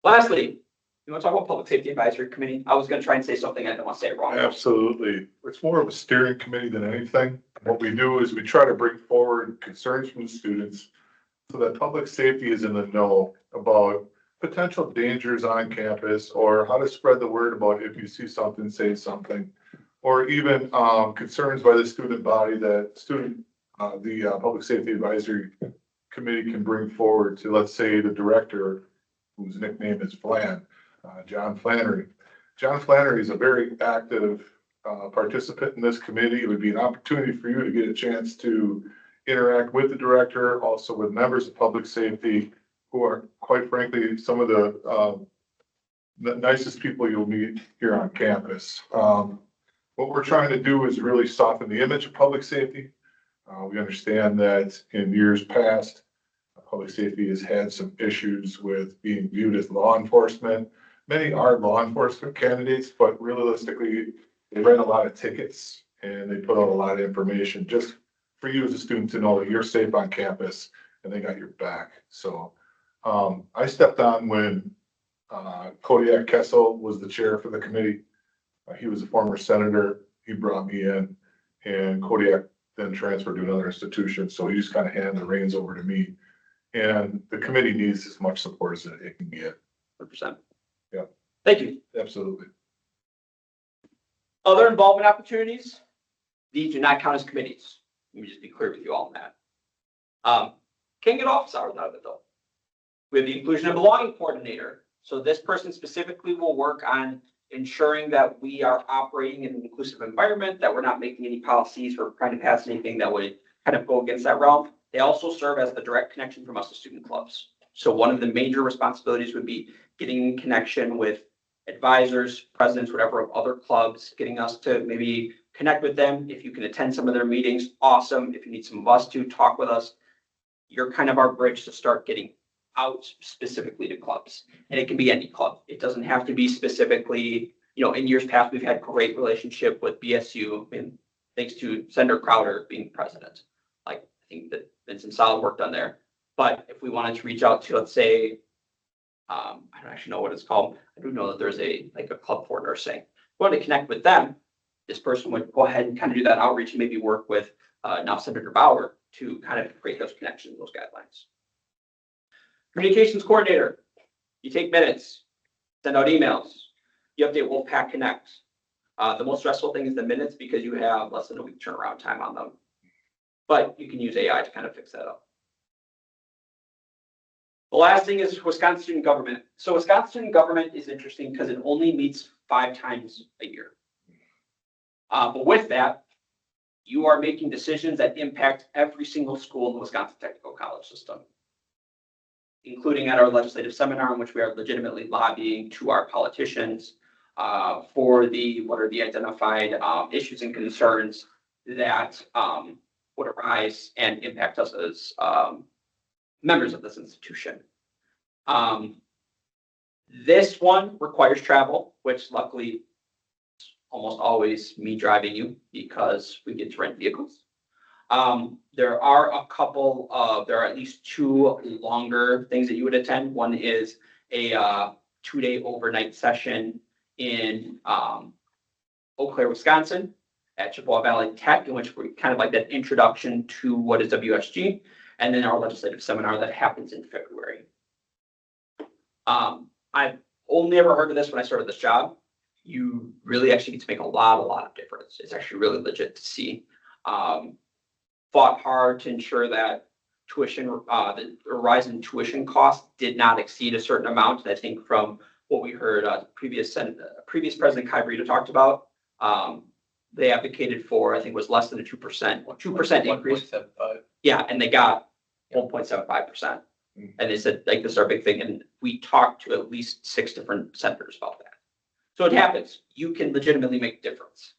Lastly, you want to talk about Public Safety Advisory Committee? I was going to try and say something, I didn't want to say it wrong.
Absolutely. It's more of a steering committee than anything. What we do is we try to bring forward concerns from the students so that public safety is in the know about potential dangers on campus, or how to spread the word about if you see something, say something, or even concerns by the student body that the Public Safety Advisory Committee can bring forward to, let's say, the director, whose nickname is Flan, John Flannery. John Flannery is a very active participant in this committee. It would be an opportunity for you to get a chance to interact with the director, also with members of public safety, who are, quite frankly, some of the nicest people you'll meet here on campus. What we're trying to do is really soften the image of public safety. We understand that in years past, public safety has had some issues with being viewed as law enforcement. Many are law enforcement candidates, but realistically, they write a lot of tickets and they put out a lot of information just for you as a student to know that you're safe on campus and they got your back. So I stepped on when Kodiak Kessel was the chair for the committee. He was a former senator. He brought me in, and Kodiak then transferred to another institution. So he just kind of handed the reins over to me. And the committee needs as much support as it can get.
100%.
Yeah.
Thank you.
Absolutely.
Other involvement opportunities, these do not count as committees. Let me just be clear with you all on that. Can't get office hours out of it though. We have the inclusion and belonging coordinator. So this person specifically will work on ensuring that we are operating in an inclusive environment, that we're not making any policies or trying to pass anything that would kind of go against that realm. They also serve as the direct connection from us to student clubs. So one of the major responsibilities would be getting in connection with advisors, presidents, whatever, of other clubs, getting us to maybe connect with them. If you can attend some of their meetings, awesome. If you need some of us to talk with us, you're kind of our bridge to start getting out specifically to clubs. And it can be any club. It doesn't have to be specifically, in years past, we've had great relationship with BSU, and thanks to Senator Crowder being president. Like, I think that been some solid work done there. But if we wanted to reach out to, let's say, I don't actually know what it's called. I do know that there's a club for nursing. If we want to connect with them, this person would go ahead and kind of do that outreach and maybe work with now Senator Bauer to kind of create those connections, those guidelines. Communications coordinator, you take minutes, send out emails, you update Wolfpack Connect. The most stressful thing is the minutes because you have less than a week turnaround time on them. But you can use AI to kind of fix that up. The last thing is Wisconsin Student Government. So Wisconsin Student Government is interesting because it only meets 5 times a year. But with that, you are making decisions that impact every single school in the Wisconsin Technical College system, including at our legislative seminar, in which we are legitimately lobbying to our politicians for what are the identified issues and concerns that would arise and impact us as members of this institution. This one requires travel, which luckily almost always me driving you because we get to rent vehicles. There are there are at least 2 longer things that you would attend. One is a 2-day overnight session in Eau Claire, Wisconsin at Chippewa Valley Tech, in which we kind of like that introduction to what is WSG, and then our legislative seminar that happens in February. I've only ever heard of this when I started this job. You really actually get to make a lot of difference. It's actually really legit to see. Fought hard to ensure that tuition, the rise in tuition costs did not exceed a certain amount. And I think from what we heard, previous President Kai Brito talked about, they advocated for, I think was less than a 2% increase.
1.75.
Yeah, and they got 1.75%. And they said, like, this is our big thing. And we talked to at least 6 different senators about that. So it happens. You can legitimately make a difference.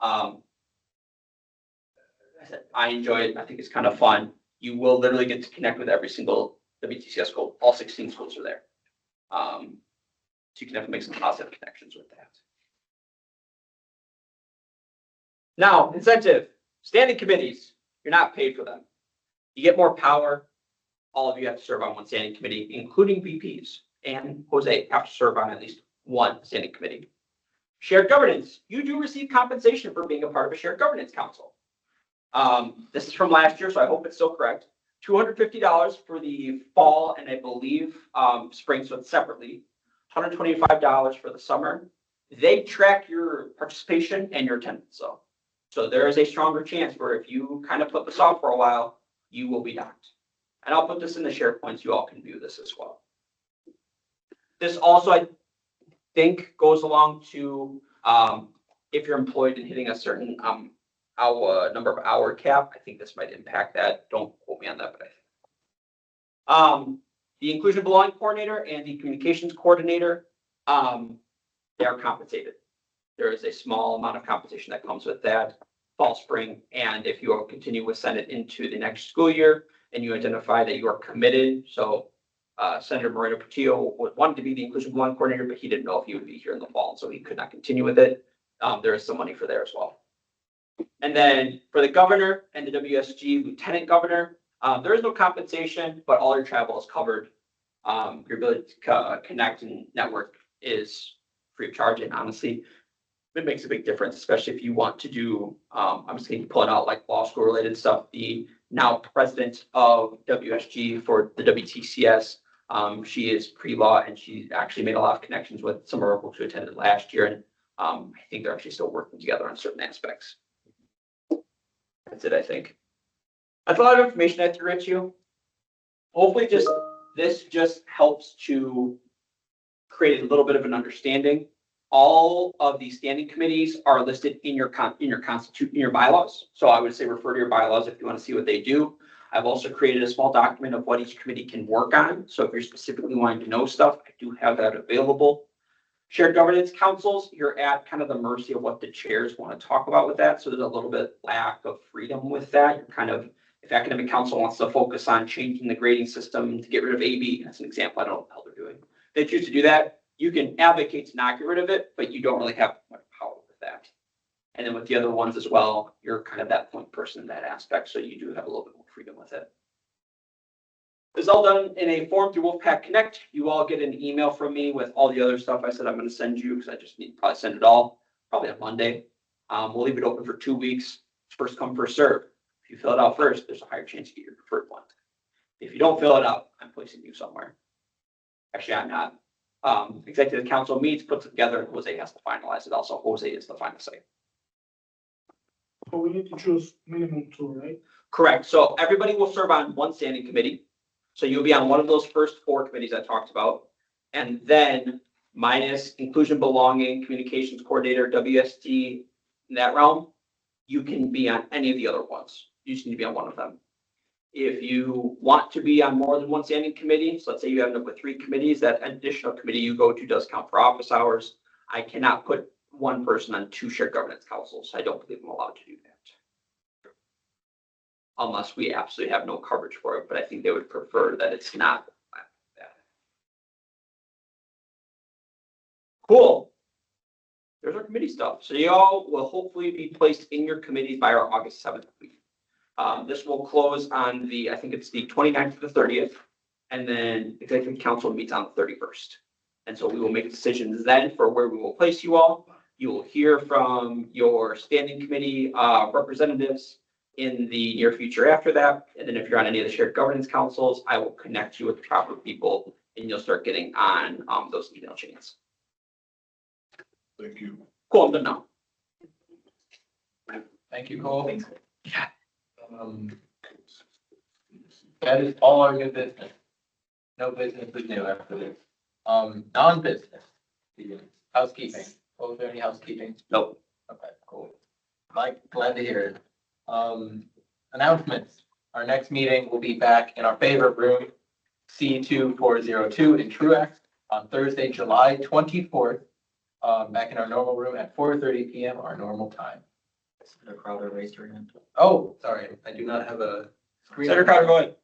I enjoy it. I think it's kind of fun. You will literally get to connect with every single WTCS school. All 16 schools are there. So you can definitely make some positive connections with that. Now, incentive, standing committees, you're not paid for them. You get more power. All of you have to serve on one standing committee, including VPs, and Jose have to serve on at least one standing committee. Shared governance, you do receive compensation for being a part of a shared governance council. This is from last year, so I hope it's still correct. $250 for the fall and I believe spring, so it's separately. $125 for the summer. They track your participation and your attendance, so there is a stronger chance where if you kind of put this off for a while, you will be docked. And I'll put this in the SharePoints. You all can view this as well. This also, I think, goes along to if you're employed and hitting a certain number of hour cap. I think this might impact that. Don't quote me on that, but I think. The inclusion belonging coordinator and the communications coordinator, they are compensated. There is a small amount of compensation that comes with that fall, spring, and if you will continue with Senate into the next school year and you identify that you are committed. So Senator Moreno Portillo wanted to be the inclusion belonging coordinator, but he didn't know if he would be here in the fall, so he could not continue with it. There is some money for there as well. And then for the governor and the WSG lieutenant governor, there is no compensation, but all your travel is covered. Your ability to connect and network is free of charge, and honestly, it makes a big difference, especially if you want to do, I'm just going to pull it out like law school related stuff. The now president of WSG for the WTCS, she is pre-law and she actually made a lot of connections with some of our folks who attended last year. And I think they're actually still working together on certain aspects. That's it, I think. That's a lot of information I threw at you. Hopefully this just helps to create a little bit of an understanding. All of the standing committees are listed in your bylaws. So I would say refer to your bylaws if you want to see what they do. I've also created a small document of what each committee can work on. So if you're specifically wanting to know stuff, I do have that available. Shared governance councils, you're at kind of the mercy of what the chairs want to talk about with that. So there's a little bit lack of freedom with that. You're kind of, if academic council wants to focus on changing the grading system to get rid of AB, that's an example, I don't know what the hell they're doing. They choose to do that. You can advocate to not get rid of it, but you don't really have much power with that. And then with the other ones as well, you're kind of that point person in that aspect. So you do have a little bit more freedom with it. This is all done in a form through Wolfpack Connect. You all get an email from me with all the other stuff I said I'm going to send you because I just need to probably send it all probably on Monday. We'll leave it open for 2 weeks. First come, first serve. If you fill it out first, there's a higher chance you get your preferred one. If you don't fill it out, I'm placing you somewhere. Actually, I'm not. Executive council meets, puts it together, and Jose has to finalize it. Also, Jose is the final say.
So we need to choose minimum 2, right?
Correct. So everybody will serve on one standing committee. So you'll be on one of those first 4 committees I talked about. And then minus inclusion, belonging, communications coordinator, WSD, in that realm, you can be on any of the other ones. You just need to be on one of them. If you want to be on more than one standing committee, so let's say you end up with 3 committees, that additional committee you go to does count for office hours. I cannot put one person on 2 shared governance councils. I don't believe I'm allowed to do that. Unless we absolutely have no coverage for it, but I think they would prefer that it's not that. Cool. There's our committee stuff. So y'all will hopefully be placed in your committees by our August 7th week. This will close on the, I think it's the 29th to the 30th, and then executive council meets on the 31st. And so we will make decisions then for where we will place you all. You will hear from your standing committee representatives in the near future after that. And then if you're on any of the shared governance councils, I will connect you with the proper people and you'll start getting on those email chains.
Thank you.
Cool, I'm done now.
Thank you, Cole.
Yeah.
That is all our new business. No business is new after this. Non-business. Housekeeping. Was there any housekeeping?
Nope.
Okay, cool. Mike, glad to hear it. Announcements. Our next meeting will be back in our favorite room, C2402 in Truax on Thursday, July 24th. Back in our normal room at 4:30 PM, our normal time.
Senator Crowder raised her hand.
Oh, sorry, I do not have a screen.
Senator Crowder, go ahead.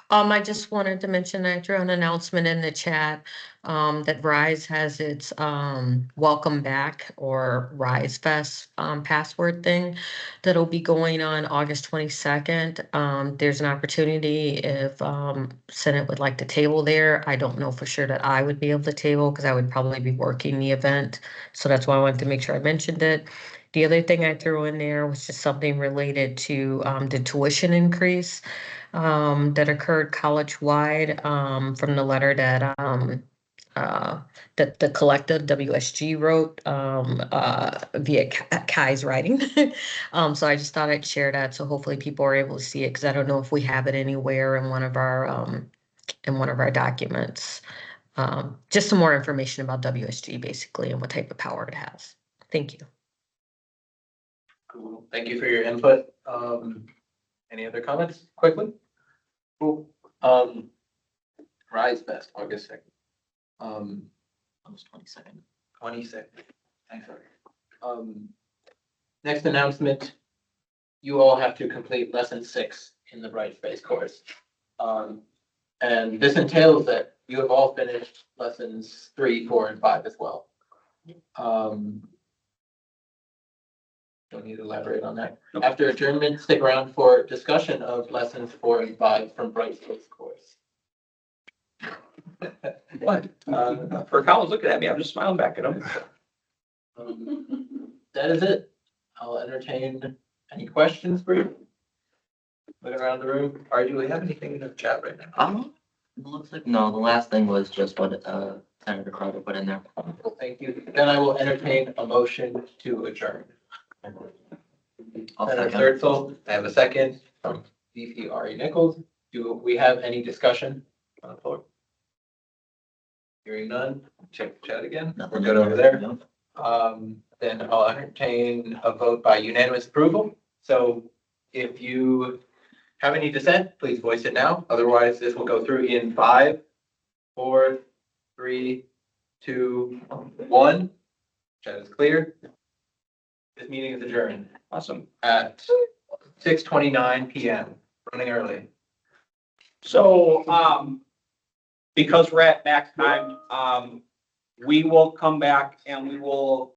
I just wanted to mention I threw an announcement in the chat, that Rise has its, welcome back or Rise Fest, password thing that'll be going on August 22nd. There's an opportunity if, Senate would like to table there. I don't know for sure that I would be able to table because I would probably be working the event. So that's why I wanted to make sure I mentioned it. The other thing I threw in there was just something related to, the tuition increase that occurred college-wide from the letter that that the collective WSG wrote via Kai's writing. So I just thought I'd share that. So hopefully people are able to see it because I don't know if we have it anywhere in one of our documents. Just some more information about WSG basically and what type of power it has. Thank you.
Cool. Thank you for your input. Any other comments quickly? Cool. Rise Fest, August 2nd.
August 22nd.
22nd. Thanks, sorry. Next announcement, you all have to complete lesson 6 in the Bright Space course. And this entails that you have all finished lessons 3, 4, and 5 as well. Don't need to elaborate on that. After adjournment, stick around for discussion of lessons 4 and 5 from Bright Space course.
What? For Colin's looking at me, I'm just smiling back at him.
That is it. I'll entertain any questions for you. Looking around the room. Or do we have anything in the chat right now?
It looks like, no, the last thing was just what Senator Crowder put in there.
Well, thank you. Then I will entertain a motion to adjourn.
I'll
Senator
second.
Thurzel, I have a second from VP Ari Nichols. Do we have any discussion on the floor? Hearing none, check the chat again. We're
Nothing
good
in
over there.
Yep.
Then I'll entertain a vote by unanimous approval. So if you have any dissent, please voice it now. Otherwise, this will go through in 5, 4, 3, 2, 1. Chat is clear. This meeting is adjourned.
Awesome.
At 6:29 PM, running early.
So, because we're at max time, we will come back and we will